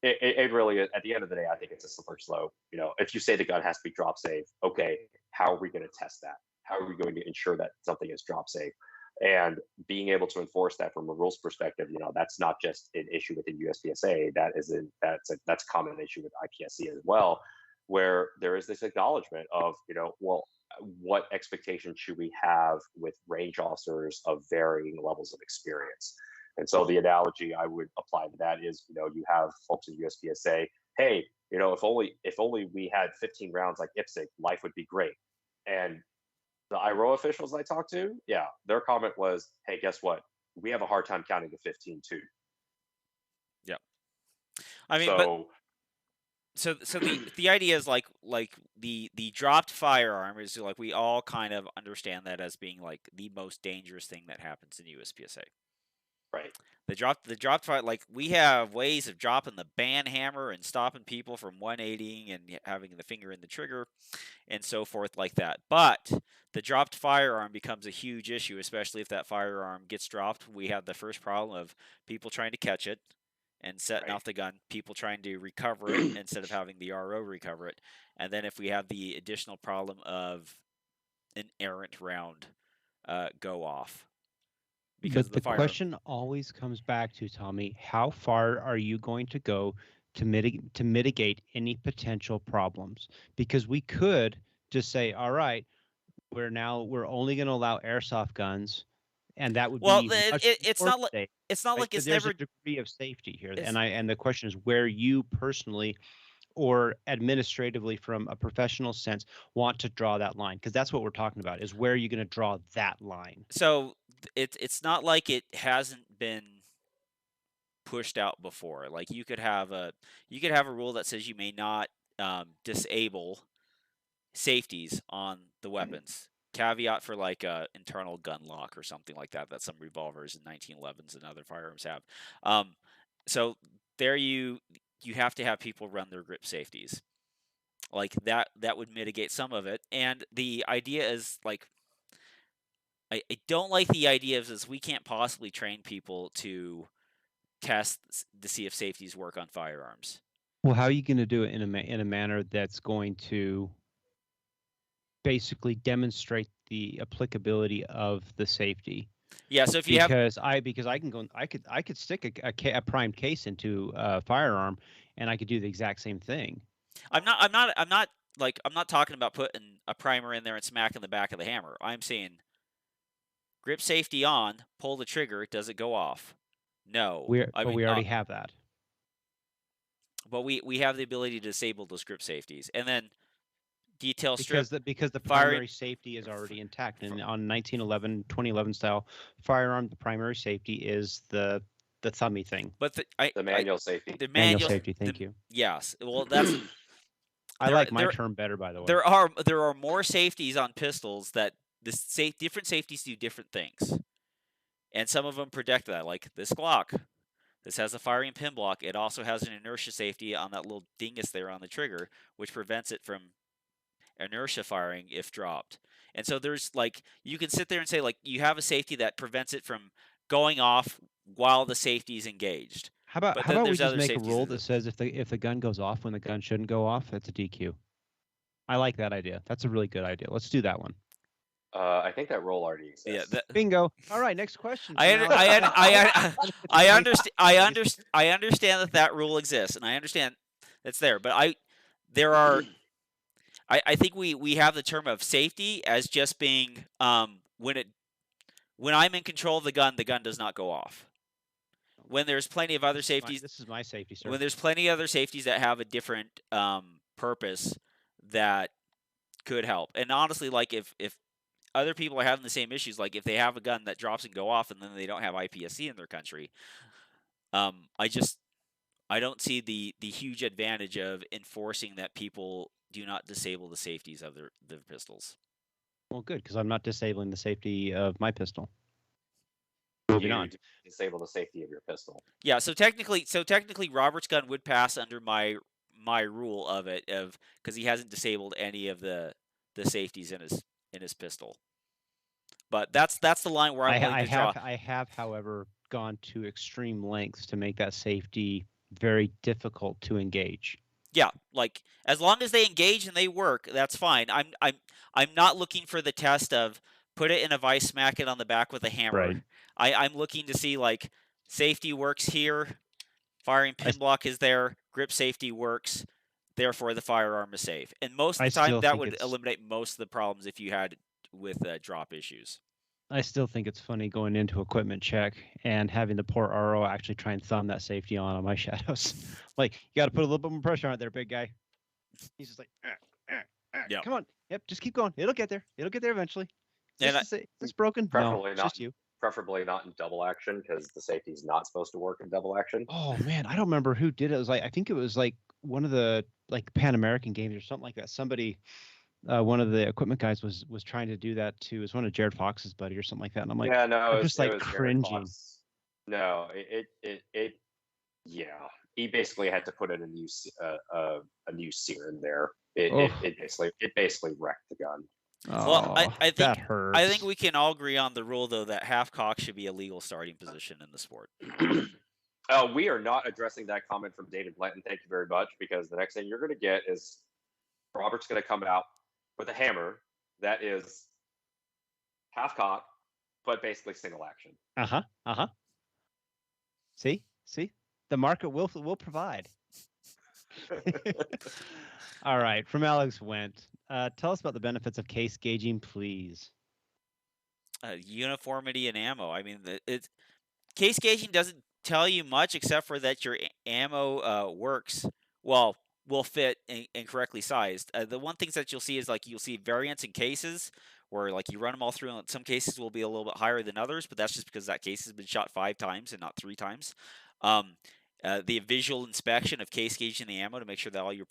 Speaker 3: It really, at the end of the day, I think it's a slippery slope. If you say the gun has to be drop safe, okay, how are we going to test that? How are we going to ensure that something is drop safe? And being able to enforce that from a rules perspective, that's not just an issue within USPSA. That's a common issue with IPSC as well, where there is this acknowledgement of, well, what expectations should we have with range officers of varying levels of experience? And so the analogy I would apply to that is, you have folks in USPSA, hey, if only we had 15 rounds like IPSC, life would be great. And the IRO officials I talked to, yeah, their comment was, hey, guess what? We have a hard time counting to 15 too.
Speaker 1: Yeah. I mean, So the idea is like the dropped firearm is like, we all kind of understand that as being like the most dangerous thing that happens in USPSA.
Speaker 3: Right.
Speaker 1: The dropped fire, like, we have ways of dropping the ban hammer and stopping people from 180ing and having the finger in the trigger and so forth like that. But the dropped firearm becomes a huge issue, especially if that firearm gets dropped. We have the first problem of people trying to catch it and setting off the gun, people trying to recover it instead of having the RO recover it. And then if we have the additional problem of an errant round go off.
Speaker 2: But the question always comes back to, Tommy, how far are you going to go to mitigate any potential problems? Because we could just say, all right, we're only going to allow airsoft guns, and that would be
Speaker 1: it's not like it's
Speaker 2: there's
Speaker 1: never
Speaker 2: a degree of safety here, and the question is where you personally or administratively, from a professional sense, want to draw that line, because that's what we're talking about, is where you're going to draw that line.
Speaker 1: So it's not like it hasn't been pushed out before. Like, you could have a rule that says you may not disable safeties on the weapons. Caveat for like internal gun lock or something like that some revolvers in 1911s and other firearms have. So there you have to have people run their grip safeties. Like that would mitigate some of it. And the idea is like I don't like the idea of this. We can't possibly train people to test to see if safeties work on firearms.
Speaker 2: Well, how are you going to do it in a manner that's going to basically demonstrate the applicability of the safety?
Speaker 1: Yeah, so if you have
Speaker 2: Because I can go I could stick a primed case into a firearm and I could do the exact same thing.
Speaker 1: I'm not talking about putting a primer in there and smacking the back of the hammer. I'm saying grip safety on, pull the trigger, does it go off? No.
Speaker 2: We already have that.
Speaker 1: But we have the ability to disable those grip safeties. And then detail strip
Speaker 2: Because the
Speaker 1: firing-
Speaker 2: primary safety is already intact. And on 2011 style firearm, the primary safety is the thummy thing.
Speaker 1: but
Speaker 3: The manual safety.
Speaker 1: the
Speaker 2: Manual safety, thank you.
Speaker 1: Yes. Well, that's
Speaker 2: I like my term better, by the way.
Speaker 1: there are more safeties on pistols that different safeties do different things. And some of them protect that, like this Glock. This has a firing pin block. It also has an inertia safety on that little dingus there on the trigger, which prevents it from inertia firing if dropped. And so there's like you can sit there and say like you have a safety that prevents it from going off while the safety is engaged.
Speaker 2: How about
Speaker 1: But
Speaker 2: how
Speaker 1: then
Speaker 2: about we
Speaker 1: there's
Speaker 2: just
Speaker 1: other
Speaker 2: make a
Speaker 1: safeties
Speaker 2: rule
Speaker 1: that-
Speaker 2: that says if the gun goes off when the gun shouldn't go off, that's a DQ. I like that idea. That's a really good idea. Let's do that one.
Speaker 3: I think that role already exists.
Speaker 1: Yeah, that,
Speaker 2: Bingo. All right, next question.
Speaker 1: I understand that rule exists, and I understand that's there. But I think we have the term of safety as just being when I'm in control of the gun does not go off. When there's plenty of other safeties,
Speaker 2: This is my safety, sir.
Speaker 1: when there's plenty of other safeties that have a different purpose that could help. And honestly, like if other people are having the same issues, like if they have a gun that drops and go off and then they don't have IPSC in their country, I don't see the huge advantage of enforcing that people do not disable the safeties of their pistols.
Speaker 2: Well, good, because I'm not disabling the safety of my pistol. Moving on.
Speaker 3: Disable the safety of your pistol.
Speaker 1: Yeah, so technically Robert's gun would pass under my rule of it because he hasn't disabled any of the safeties in his pistol. But that's the line where I'm willing to draw.
Speaker 2: I have, however, gone to extreme lengths to make that safety very difficult to engage.
Speaker 1: Yeah, like as long as they engage and they work, that's fine. I'm not looking for the test of put it in a vise, smack it on the back with a hammer.
Speaker 2: Right.
Speaker 1: I'm looking to see like safety works here, firing pin block is there, grip safety works, therefore the firearm is safe. And most of the time that would eliminate most of the problems if you had with drop issues.
Speaker 2: I still think it's funny going into equipment check and having the poor RO actually try and thumb that safety on my shadows. Like, you got to put a little bit more pressure on it there, big guy. He's just like,
Speaker 1: Yep.
Speaker 2: Come on. Yep, just keep going. It'll get there. It'll get there eventually.
Speaker 1: And
Speaker 2: Is this broken?
Speaker 3: Preferably
Speaker 2: No, it's
Speaker 3: not.
Speaker 2: just you.
Speaker 3: Preferably not in double action because the safety's not supposed to work in double action.
Speaker 2: Oh man, I don't remember who did it. It was like I think it was like one of the like Pan American games or something like that. Somebody, one of the equipment guys was trying to do that too. It was one of Jared Fox's buddy or something like that. And I'm like,
Speaker 3: yeah, no,
Speaker 2: I'm just like
Speaker 3: it was Jared
Speaker 2: cringing.
Speaker 3: Fox. No, yeah. He basically had to put in a new sear in there. It basically wrecked the gun.
Speaker 1: Well, I think
Speaker 2: that hurts.
Speaker 1: I think we can all agree on the rule though that half cock should be a legal starting position in the sport.
Speaker 3: We are not addressing that comment from David Blanton. Thank you very much, because the next thing you're going to get is Robert's going to come out with a hammer that is half cock, but basically single action.
Speaker 2: See, the market will provide. All right, from Alex Wendt. Tell us about the benefits of case gauging, please.
Speaker 1: Uniformity in ammo. I mean, case gauging doesn't tell you much except for that your ammo will fit and correctly sized. The one things that you'll see is like you'll see variance in cases where like you run them all through, and some cases will be a little bit higher than others, but that's just because that case has been shot 5 times and not 3 times. The visual inspection of case gauging the ammo to make sure that all your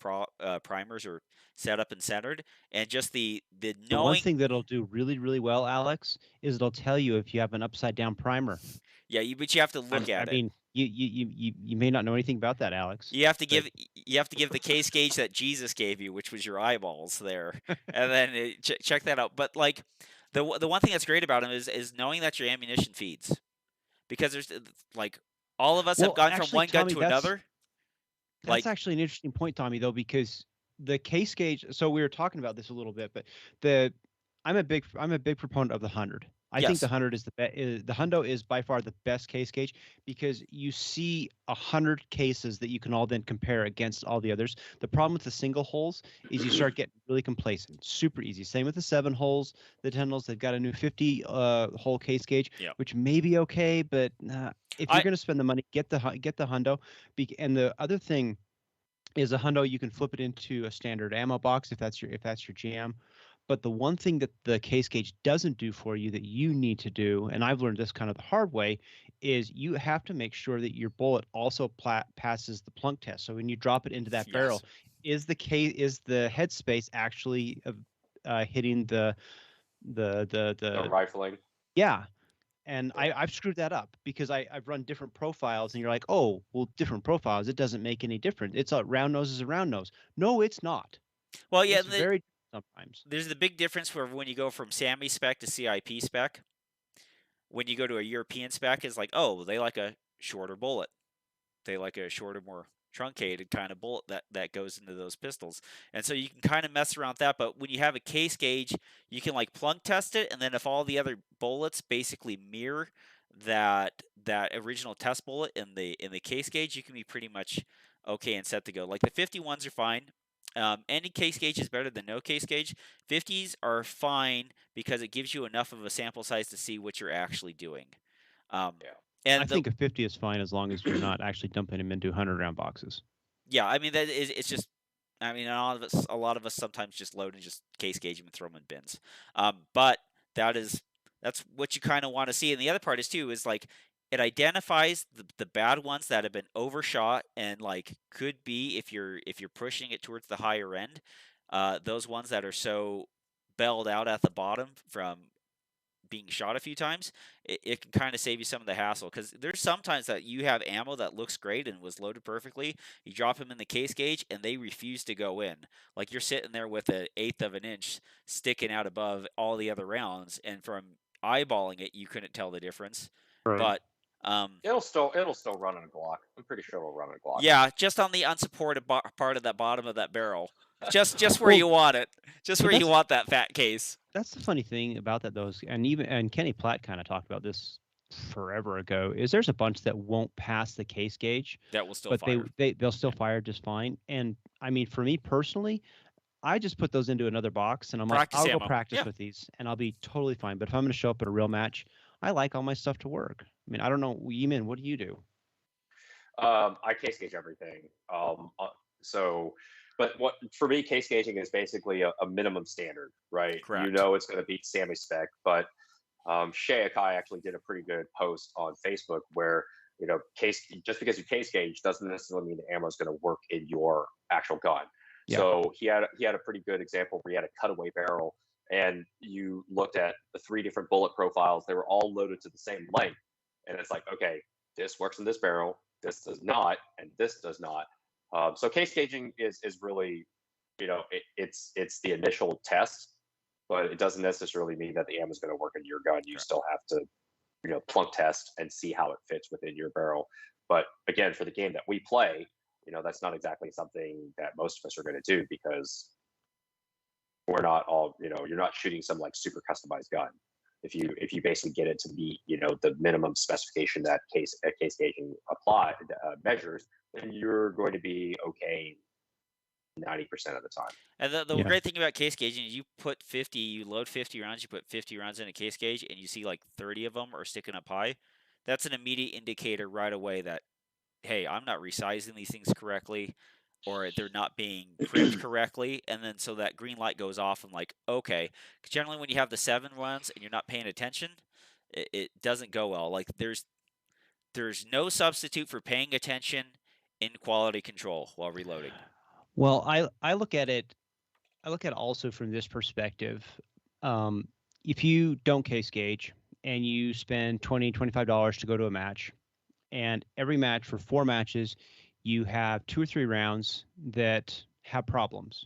Speaker 1: primers are set up and centered, and just the knowing.
Speaker 2: One thing that'll do really, really well, Alex, is it'll tell you if you have an upside down primer.
Speaker 1: Yeah, but you have to look at it.
Speaker 2: I mean, You may not know anything about that, Alex.
Speaker 1: You have to
Speaker 2: But
Speaker 1: give the case gauge that Jesus gave you, which was your eyeballs there, and then check that out. But like the one thing that's great about him is knowing that your ammunition feeds, because there's like all of us have
Speaker 2: well,
Speaker 1: gone from
Speaker 2: actually,
Speaker 1: one gun
Speaker 2: Tommy,
Speaker 1: to another.
Speaker 2: that's
Speaker 1: Like
Speaker 2: actually an interesting point, Tommy, though, because the case gauge. So we were talking about this a little bit, but the I'm a big proponent of the 100. I think the
Speaker 1: yes,
Speaker 2: 100 is the Hundo is by far the best case gauge because you see 100 cases that you can all then compare against all the others. The problem with the single holes is you start getting really complacent. Super easy. Same with the 7 holes, the 10 holes. They've got a new 50 hole case gauge,
Speaker 1: yeah.
Speaker 2: which may be okay, but if you're
Speaker 1: I
Speaker 2: going to spend the money, get the Hundo. And the other thing is a hundo you can flip it into a standard ammo box if that's your jam. But the one thing that the case gauge doesn't do for you that you need to do, and I've learned this kind of the hard way, is you have to make sure that your bullet also passes the plunk test. So when you drop it into that
Speaker 1: yes.
Speaker 2: barrel, is the headspace actually hitting
Speaker 3: The
Speaker 2: the
Speaker 3: rifling.
Speaker 2: yeah. And
Speaker 3: Yeah.
Speaker 2: I've screwed that up because I've run different profiles, and you're like, oh, well, different profiles, it doesn't make any difference. It's a round nose is a round nose. No, it's not.
Speaker 1: Well, yeah.
Speaker 2: It's very sometimes.
Speaker 1: There's the big difference where when you go from SAMI spec to CIP spec. When you go to a European spec, is like, oh, they like a shorter bullet. They like a shorter, more truncated kind of bullet that goes into those pistols. And so you can kind of mess around with that. But when you have a case gauge, you can like plunk test it, and then if all the other bullets basically mirror that original test bullet in the case gauge, you can be pretty much okay and set to go. Like the 51s are fine. Any case gauge is better than no case gauge. 50s are fine because it gives you enough of a sample size to see what you're actually doing. Um,
Speaker 3: Yeah.
Speaker 2: I
Speaker 1: and the
Speaker 2: think a 50 is fine as long as you're not actually dumping them into 100 round boxes.
Speaker 1: Yeah, I mean that is it's just I mean a lot of us sometimes just load and just case gauge them and throw them in bins. But that is that's what you kind of want to see. And the other part is too is like it identifies the bad ones that have been overshot and like could be if you're pushing it towards the higher end, those ones that are so belled out at the bottom from being shot a few times, it can kind of save you some of the hassle because there's sometimes that you have ammo that looks great and was loaded perfectly. You drop them in the case gauge and they refuse to go in. Like you're sitting there with an eighth of an inch sticking out above all the other rounds, and from eyeballing it, you couldn't tell the difference.
Speaker 2: Right.
Speaker 1: But
Speaker 3: It'll still run on a Glock. I'm pretty sure it'll run on a Glock.
Speaker 1: yeah, just on the unsupported part of that bottom of that barrel, just where
Speaker 2: Well,
Speaker 1: you want it, just
Speaker 2: but
Speaker 1: where you want that fat case.
Speaker 2: that's the funny thing about that, though, and Kenny Platt kind of talked about this forever ago. Is there's a bunch that won't pass the case gauge,
Speaker 1: That will still
Speaker 2: but
Speaker 1: fire.
Speaker 2: they'll still fire just fine. And I mean, for me personally, I just put those into another box, and I'm like,
Speaker 1: Practice
Speaker 2: I'll go
Speaker 1: ammo.
Speaker 2: practice
Speaker 1: Yeah.
Speaker 2: with these, and I'll be totally fine. But if I'm going to show up at a real match, I like all my stuff to work. I mean, I don't know, Yeemin, what do you do?
Speaker 3: I case gauge everything. So, but what for me, case gauging is basically a minimum standard, right? You
Speaker 1: Correct.
Speaker 3: know it's going to beat SAMI spec, but Shay Akai actually did a pretty good post on Facebook where case just because you case gauge doesn't necessarily mean the ammo is going to work in your actual gun.
Speaker 2: Yeah.
Speaker 3: So he had a pretty good example where he had a cutaway barrel, and you looked at the 3 different bullet profiles. They were all loaded to the same length, and it's like, okay, this works in this barrel, this does not, and this does not. So case gauging is really, it's the initial test, but it doesn't necessarily mean that the ammo is going to work in your gun. You
Speaker 1: Correct.
Speaker 3: still have to, plunk test and see how it fits within your barrel. But again, for the game that we play, that's not exactly something that most of us are going to do because we're not all, you're not shooting some like super customized gun. If you basically get it to meet, the minimum specification that case gauging measures, then you're going to be okay 90% of the time.
Speaker 1: And the
Speaker 2: Yeah.
Speaker 1: great thing about case gauging is you load 50 rounds, you put 50 rounds in a case gauge, and you see like 30 of them are sticking up high. That's an immediate indicator right away that, hey, I'm not resizing these things correctly, or they're not being crimped correctly. And then so that green light goes off, and like, okay. 'Cause generally, when you have the 7 rounds and you're not paying attention, it doesn't go well. Like there's no substitute for paying attention in quality control while reloading.
Speaker 2: Well, I look at it. I look at it also from this perspective. If you don't case gauge and you spend $20, $25 to go to a match, and every match for 4 matches, you have 2 or 3 rounds that have problems.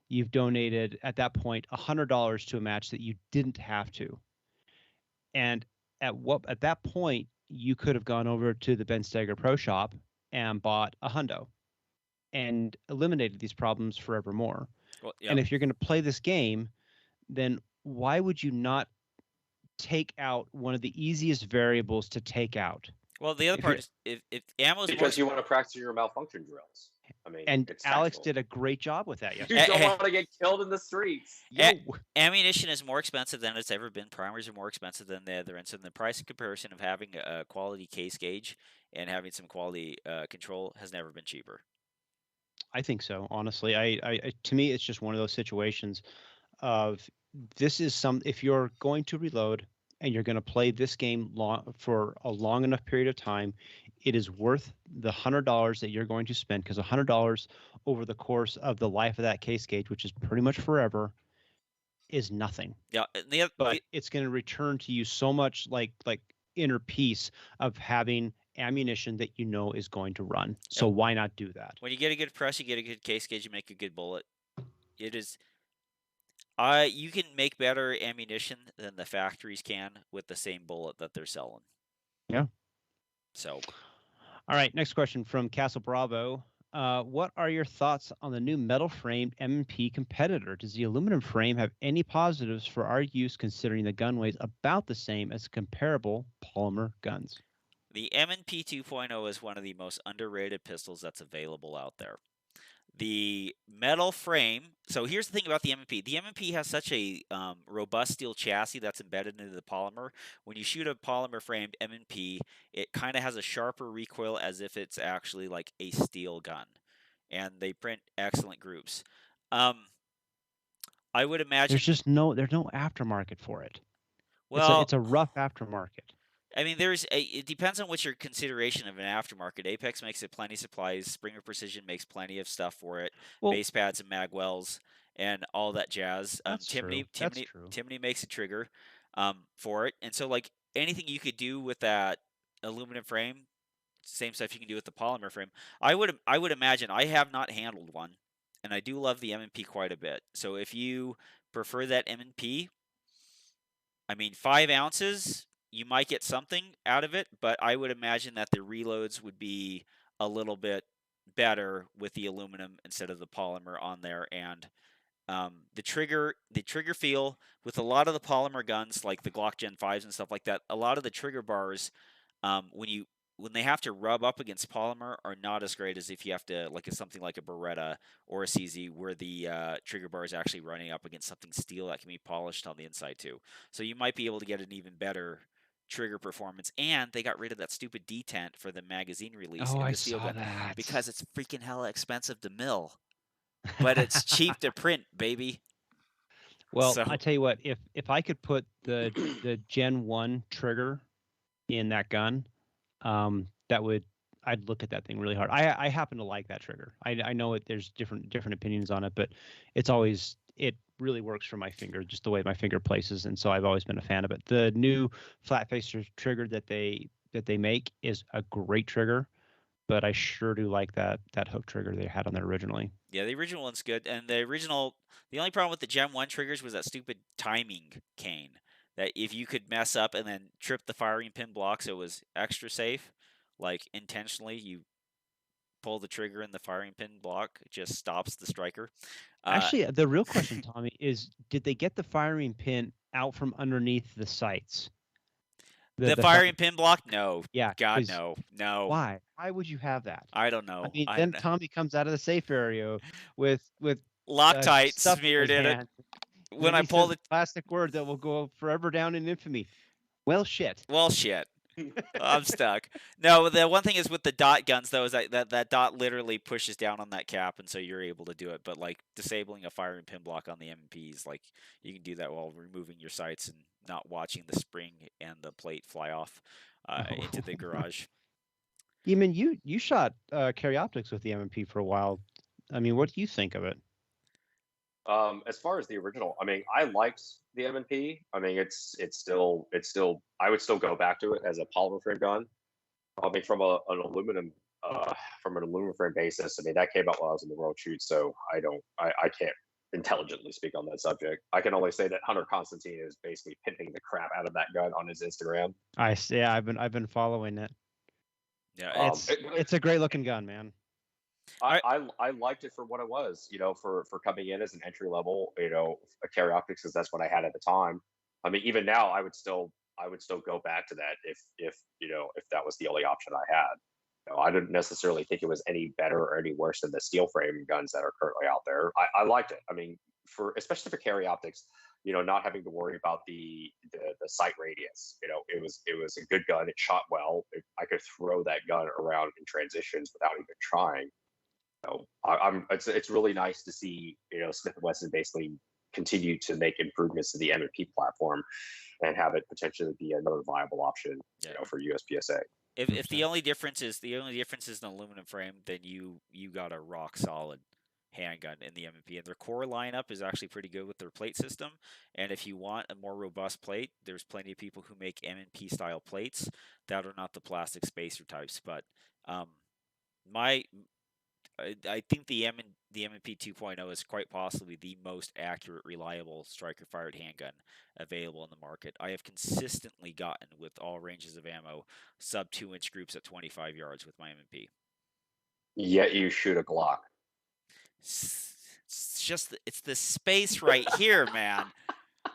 Speaker 2: You've donated at that point $100 to a match that you didn't have to. And at that point, you could have gone over to the Ben Steger Pro Shop and bought a hundo and eliminated these problems forevermore.
Speaker 1: Well,
Speaker 2: And
Speaker 1: yep.
Speaker 2: if you're going to play this game, then why would you not take out one of the easiest variables to take out?
Speaker 1: Well, the other
Speaker 2: If
Speaker 1: part
Speaker 2: you
Speaker 1: is if ammo is more
Speaker 3: Because you want to practice your malfunction drills. I mean,
Speaker 2: and
Speaker 3: it's
Speaker 2: Alex
Speaker 3: tactical.
Speaker 2: did a great job with that
Speaker 3: You
Speaker 2: yesterday.
Speaker 3: don't want to get killed in the streets.
Speaker 1: ammunition is more expensive than it's ever been. Primers are more expensive than the other, and so the price comparison of having a quality case gauge and having some quality control has never been cheaper.
Speaker 2: I think so. Honestly, I to me, it's just one of those situations of this is if you're going to reload and you're going to play this game for a long enough period of time, it is worth the $100 that you're going to spend, because $100 over the course of the life of that case gauge, which is pretty much forever, is nothing.
Speaker 1: Yeah,
Speaker 2: but it's going to return to you so much like inner peace of having ammunition that you know is going to run. So why not do that?
Speaker 1: When you get a good press, you get a good case gauge, you make a good bullet. It is. You can make better ammunition than the factories can with the same bullet that they're selling.
Speaker 2: Yeah.
Speaker 1: So.
Speaker 2: All right. Next question from Castle Bravo. What are your thoughts on the new metal-framed M&P competitor? Does the aluminum frame have any positives for our use, considering the gun weighs about the same as comparable polymer guns?
Speaker 1: The M&P 2.0 is one of the most underrated pistols that's available out there. The metal frame. So here's the thing about the M&P. The M&P has such a robust steel chassis that's embedded into the polymer. When you shoot a polymer framed M&P, it kind of has a sharper recoil as if it's actually like a steel gun. And they print excellent groups. I would imagine
Speaker 2: there's no aftermarket for it.
Speaker 1: Well,
Speaker 2: it's a rough aftermarket.
Speaker 1: I mean, it depends on what your consideration of an aftermarket. Apex makes it plenty supplies. Springer Precision makes plenty of stuff for it.
Speaker 2: Well,
Speaker 1: base pads and magwells and all that jazz.
Speaker 2: That's true.
Speaker 1: Timney makes a trigger for it. And so, like, anything you could do with that aluminum frame, same stuff you can do with the polymer frame. I would imagine. I have not handled one, and I do love the M&P quite a bit. So if you prefer that M&P, I mean, 5 ounces, you might get something out of it, but I would imagine that the reloads would be a little bit better with the aluminum instead of the polymer on there. And the trigger feel with a lot of the polymer guns, like the Glock Gen 5s and stuff like that, a lot of the trigger bars, when they have to rub up against polymer, are not as great as if you have to, like something like a Beretta or a CZ, where the trigger bar is actually running up against something steel that can be polished on the inside too. So you might be able to get an even better trigger performance. And they got rid of that stupid detent for the magazine release in the steel gun
Speaker 2: that.
Speaker 1: because it's freaking hella expensive to mill, but it's cheap to print, baby.
Speaker 2: Well, I tell you what, if I could put the Gen 1 trigger in that gun, I'd look at that thing really hard. I happen to like that trigger. I know there's different opinions on it, but it really works for my finger, just the way my finger places, and so I've always been a fan of it. The new flat face trigger that they make is a great trigger, but I sure do like that hook trigger they had on there originally.
Speaker 1: Yeah, the original one's good, and the only problem with the Gen 1 triggers was that stupid timing cane. That if you could mess up and then trip the firing pin block so it was extra safe, like intentionally, you pull the trigger and the firing pin block just stops the striker.
Speaker 2: Actually, the real question, Tommy, is did they get the firing pin out from underneath the sights?
Speaker 1: The firing pin block? No.
Speaker 2: Yeah.
Speaker 1: God, no.
Speaker 2: Why? Why would you have that?
Speaker 1: I don't know.
Speaker 2: I mean, then Tommy comes out of the safe area with
Speaker 1: Loctite smeared in it.
Speaker 2: When I pull the plastic word that will go forever down in infamy. Well, shit. I'm stuck. No, the one thing is with the dot guns, though, is that dot literally pushes down on that cap, and so you're able to do it. But, like, disabling a firing pin block on the MPs, like, you can do that while removing your sights and not watching the spring and the plate fly off into the garage. Yeemin, you shot carry optics with the M&P for a while. I mean, what do you think of it?
Speaker 3: As far as the original, I mean, I liked the M&P. I mean, it's still I would still go back to it as a polymer frame gun. I mean, from an aluminum frame basis, I mean that came out while I was in the World Shoot, so I can't intelligently speak on that subject. I can only say that Hunter Constantine is basically pimping the crap out of that gun on his Instagram.
Speaker 2: Yeah, I've been following it.
Speaker 1: Yeah,
Speaker 2: It's a great looking gun, man.
Speaker 3: I liked it for what it was, for coming in as an entry level, a carry optics, because that's what I had at the time. I mean, even now, I would still go back to that if that was the only option I had. I didn't necessarily think it was any better or any worse than the steel frame guns that are currently out there. I liked it. I mean, especially for carry optics, not having to worry about the sight radius. It was a good gun. It shot well. I could throw that gun around in transitions without even trying. It's really nice to see Smith and Wesson basically continue to make improvements to the M&P platform and have it potentially be another viable option, for USPSA.
Speaker 1: If the only difference is an aluminum frame, then you got a rock solid handgun in the M&P, and their core lineup is actually pretty good with their plate system. And if you want a more robust plate, there's plenty of people who make M&P style plates that are not the plastic spacer types. But my I think the M&P 2.0 is quite possibly the most accurate, reliable striker-fired handgun available in the market. I have consistently gotten, with all ranges of ammo, sub 2-inch groups at 25 yards with my M&P.
Speaker 3: Yet you shoot a Glock.
Speaker 1: It's the space right here, man.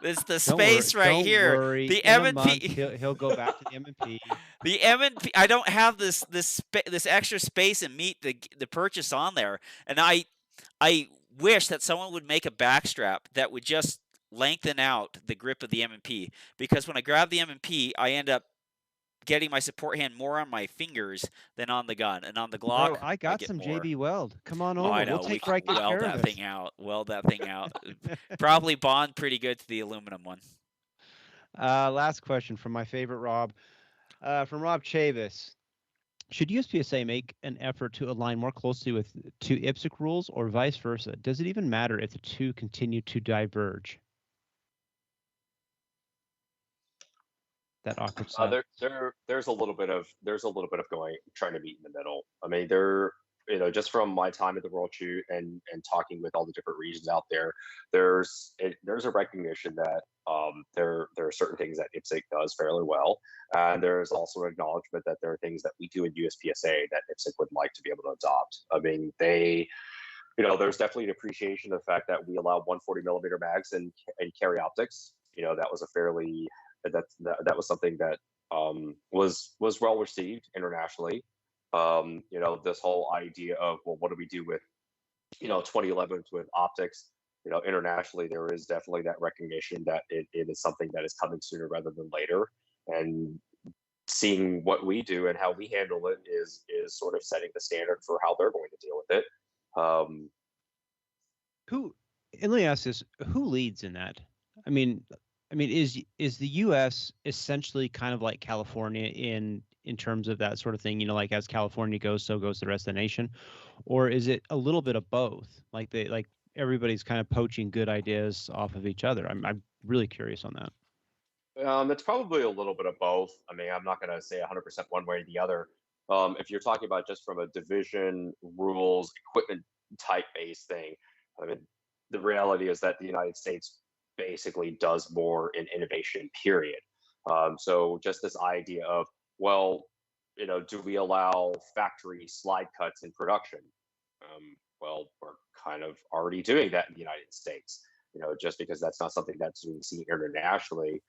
Speaker 1: It's the
Speaker 2: Don't
Speaker 1: space
Speaker 2: worry,
Speaker 1: right
Speaker 2: don't
Speaker 1: here.
Speaker 2: worry.
Speaker 1: The
Speaker 2: In a month,
Speaker 1: M&P.
Speaker 2: he'll go back to the M&P.
Speaker 1: The M&P. I don't have this extra space and meat the purchase on there, and I wish that someone would make a backstrap that would just lengthen out the grip of the M&P, because when I grab the M&P, I end up getting my support hand more on my fingers than on the gun, and on the Glock,
Speaker 2: Bro, I got
Speaker 1: get
Speaker 2: some
Speaker 1: more.
Speaker 2: JB Weld. Come on
Speaker 1: Oh,
Speaker 2: over.
Speaker 1: I know.
Speaker 2: We'll
Speaker 1: We
Speaker 2: take right good
Speaker 1: weld
Speaker 2: care
Speaker 1: that
Speaker 2: of
Speaker 1: thing out. Weld that thing out. Probably bond pretty good to the aluminum one.
Speaker 2: Last question from my favorite Rob. From Rob Chavis. Should USPSA make an effort to align more closely with two IPSC rules, or vice versa? Does it even matter if the two continue to diverge? That awkward silence.
Speaker 3: There's a little bit of trying to meet in the middle. I mean, just from my time at the World Shoot and talking with all the different regions out there, there's a recognition that there are certain things that IPSC does fairly well, and there's also an acknowledgement that there are things that we do in USPSA that IPSC would like to be able to adopt. I mean, there's definitely an appreciation of the fact that we allow 140 millimeter mags and carry optics. That was that was something that was well received internationally. This whole idea of, well, what do we do with 2011 with optics? Internationally, there is definitely that recognition that it is something that is coming sooner rather than later, and seeing what we do and how we handle it is sort of setting the standard for how they're going to deal with it.
Speaker 2: And let me ask this: who leads in that? I mean, is the U.S. essentially kind of like California in terms of that sort of thing? Like as California goes, so goes the rest of the nation, or is it a little bit of both? Like everybody's kind of poaching good ideas off of each other. I'm really curious on that.
Speaker 3: It's probably a little bit of both. I mean, I'm not going to say 100% one way or the other. If you're talking about just from a division, rules, equipment type based thing, I mean, the reality is that the United States basically does more in innovation, period. So just this idea of, well, do we allow factory slide cuts in production? Well, we're kind of already doing that in the United States. Just because that's not something that's being seen internationally.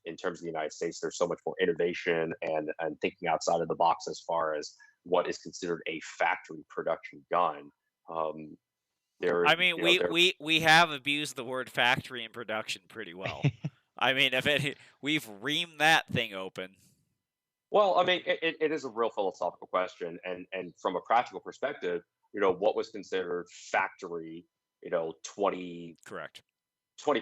Speaker 3: In terms of the United States, there's so much more innovation and thinking outside of the box as far as what is considered a factory production gun.
Speaker 1: We have abused the word factory in production pretty well. I mean, we've reamed that thing open.
Speaker 3: Well, I mean, it is a real philosophical question, and from a practical perspective, what was considered factory, 20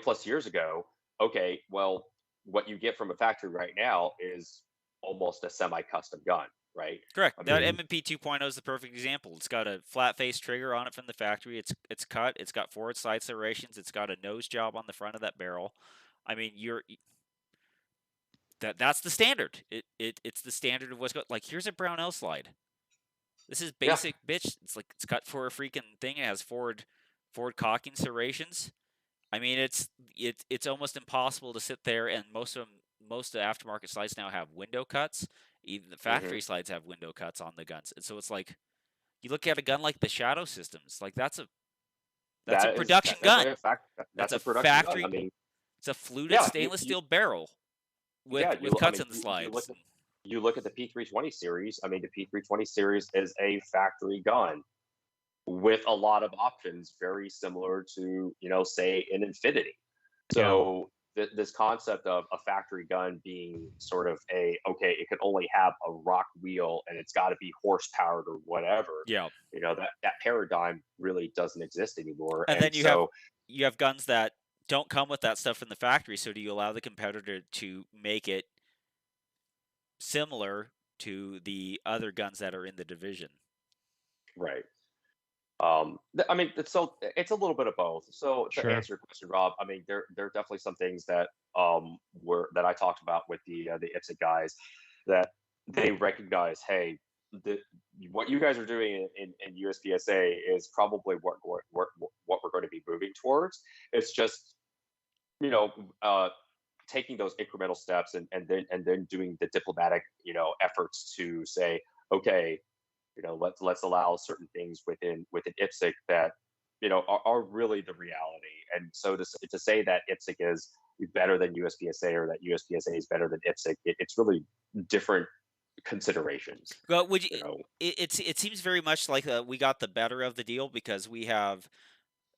Speaker 3: plus years ago. Okay, well, what you get from a factory right now is almost a semi-custom gun, right?
Speaker 1: Correct. That M&P 2.0 is the perfect example. It's got a flat face trigger on it from the factory. It's cut. It's got forward side serrations. It's got a nose job on the front of that barrel. I mean, that's the standard. It's the standard of what's going. Like, here's a Brownell slide. This is
Speaker 3: Yeah,
Speaker 1: basic, bitch. It's like it's cut for a freaking thing. It has forward cocking serrations. I mean, it's almost impossible to sit there, and most of the aftermarket slides now have window cuts. Even the
Speaker 3: hmm
Speaker 1: factory slides have window cuts on the guns, and so it's like you look at a gun like the Shadow Systems, like that's a
Speaker 3: that is
Speaker 1: production gun.
Speaker 3: technically a fact.
Speaker 1: That's
Speaker 3: That's
Speaker 1: a
Speaker 3: a production gun. I
Speaker 1: factory.
Speaker 3: mean,
Speaker 1: It's a fluted
Speaker 3: yeah,
Speaker 1: stainless steel barrel with
Speaker 3: yeah. I
Speaker 1: cuts
Speaker 3: mean,
Speaker 1: in the slides.
Speaker 3: you look at the P320 series. I mean, the P320 series is a factory gun with a lot of options, very similar to, say an Infinity.
Speaker 2: Yeah.
Speaker 3: So this concept of a factory gun being sort of okay, it can only have a rock wheel and it's got to be horse powered or whatever.
Speaker 1: Yeah,
Speaker 3: That paradigm really doesn't exist anymore.
Speaker 1: and then
Speaker 3: And so
Speaker 1: you have guns that don't come with that stuff in the factory. So do you allow the competitor to make it similar to the other guns that are in the division?
Speaker 3: right. I mean, it's a little bit of both. So to
Speaker 2: Sure.
Speaker 3: answer your question, Rob, I mean, there are definitely some things that were that I talked about with the IPSC guys that they recognize. Hey, the what you guys are doing in USPSA is probably what we're going to be moving towards. It's just you know taking those incremental steps and then doing the diplomatic efforts to say, okay, let's allow certain things within IPSC that are really the reality. And so to say that IPSC is better than USPSA or that USPSA is better than IPSC, it's really different considerations.
Speaker 1: Well,
Speaker 3: You know,
Speaker 1: it seems very much like we got the better of the deal because we have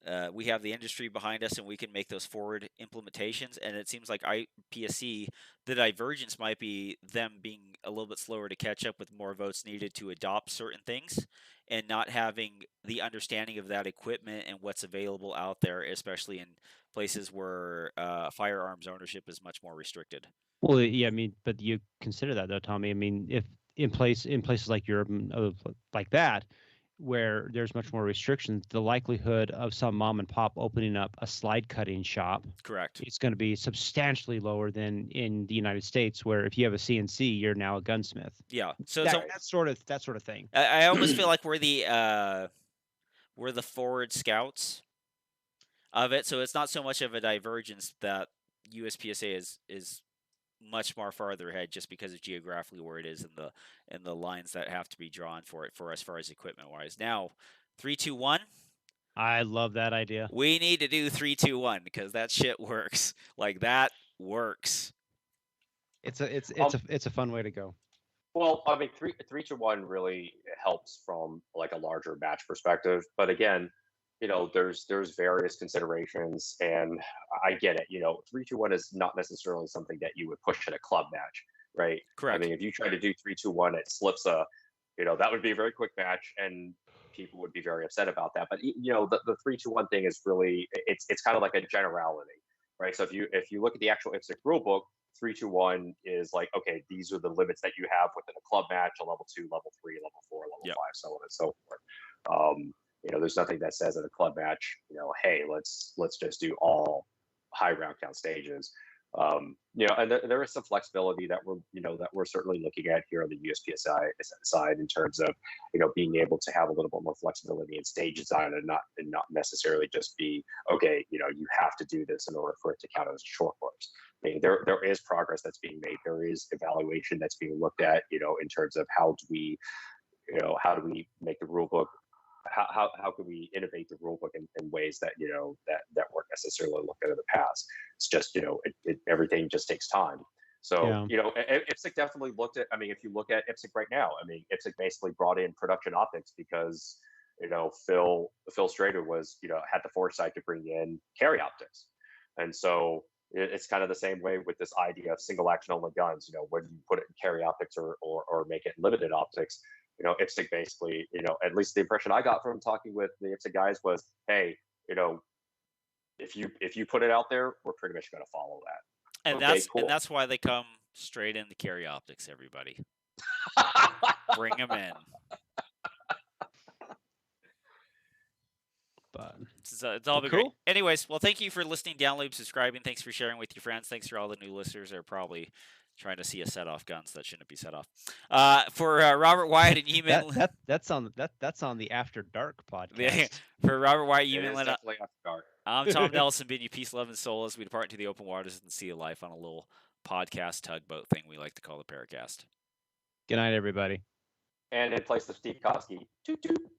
Speaker 1: the industry behind us and we can make those forward implementations. And it seems like IPSC, the divergence might be them being a little bit slower to catch up with more votes needed to adopt certain things and not having the understanding of that equipment and what's available out there, especially in places where firearms ownership is much more restricted.
Speaker 2: Well, yeah, I mean, but you consider that though, Tommy. I mean, if in places like Europe and like that, where there's much more restrictions, the likelihood of some mom and pop opening up a slide cutting shop
Speaker 1: Correct.
Speaker 2: is going to be substantially lower than in the United States, where if you have a CNC, you're now a gunsmith.
Speaker 1: Yeah. So
Speaker 2: That sort of thing.
Speaker 1: I almost feel like we're the forward scouts of it. So it's not so much of a divergence that USPSA is much more farther ahead just because of geographically where it is and the lines that have to be drawn for it for as far as equipment wise. Now, 3-2-1.
Speaker 2: I love that idea.
Speaker 1: We need to do 3-2-1 because that shit works. Like that works.
Speaker 2: It's a fun way to go.
Speaker 3: well, I mean, 3-1 really helps from like a larger match perspective. But again, there's various considerations, and I get it. 3-2-1 is not necessarily something that you would push in a club match, right? I
Speaker 1: Correct.
Speaker 3: mean, if you try to do 3-2-1 at SLPSA, that would be a very quick match, and people would be very upset about that. But the 3-2-1 thing is really it's kind of like a generality, right? So if you look at the actual IPSC rule book, 3-2-1 is like, okay, these are the limits that you have within a club match, a level 2, level 3, level 4, level
Speaker 1: Yep.
Speaker 3: 5, so on and so forth. There's nothing that says in a club match, hey, let's just do all high round count stages. And there is some flexibility that we're certainly looking at here on the USPSI side in terms of being able to have a little bit more flexibility in stage design and not necessarily just be okay. You have to do this in order for it to count as a short course. I mean, there is progress that's being made. There is evaluation that's being looked at. In terms of how do we make the rule book. How can we innovate the rule book in ways that that weren't necessarily looked at in the past? It's just everything just takes time. So
Speaker 2: Yeah.
Speaker 3: IPSC definitely looked at. I mean, if you look at IPSC right now, I mean, IPSC basically brought in production optics because Phil Strader was had the foresight to bring in carry optics, and so it's kind of the same way with this idea of single action only guns. Whether you put it in carry optics or make it limited optics. IPSC basically, at least the impression I got from talking with the IPSC guys was, hey, if you put it out there, we're pretty much going to follow that.
Speaker 1: And
Speaker 3: Okay, cool.
Speaker 1: and that's why they come straight in the carry optics, everybody. Bring them in.
Speaker 2: But
Speaker 1: It's all been
Speaker 2: cool.
Speaker 1: great. Anyways, well, thank you for listening, downloading, subscribing. Thanks for sharing with your friends. Thanks for all the new listeners that are probably trying to see a set off guns that shouldn't be set off. For Robert Wyatt and Yeemin Lin,
Speaker 2: that's on the After Dark podcast.
Speaker 1: for Robert Wyatt,
Speaker 3: It
Speaker 1: Yeemin
Speaker 3: is
Speaker 1: Lin,
Speaker 3: definitely after dark.
Speaker 1: I'm Tom Nelson, bidding you peace, love, and soul as we depart into the open waters and the sea of life on a little podcast tugboat thing we like to call the PARAcast.
Speaker 2: Good night, everybody.
Speaker 3: And in place of Steve Kosky, toot toot.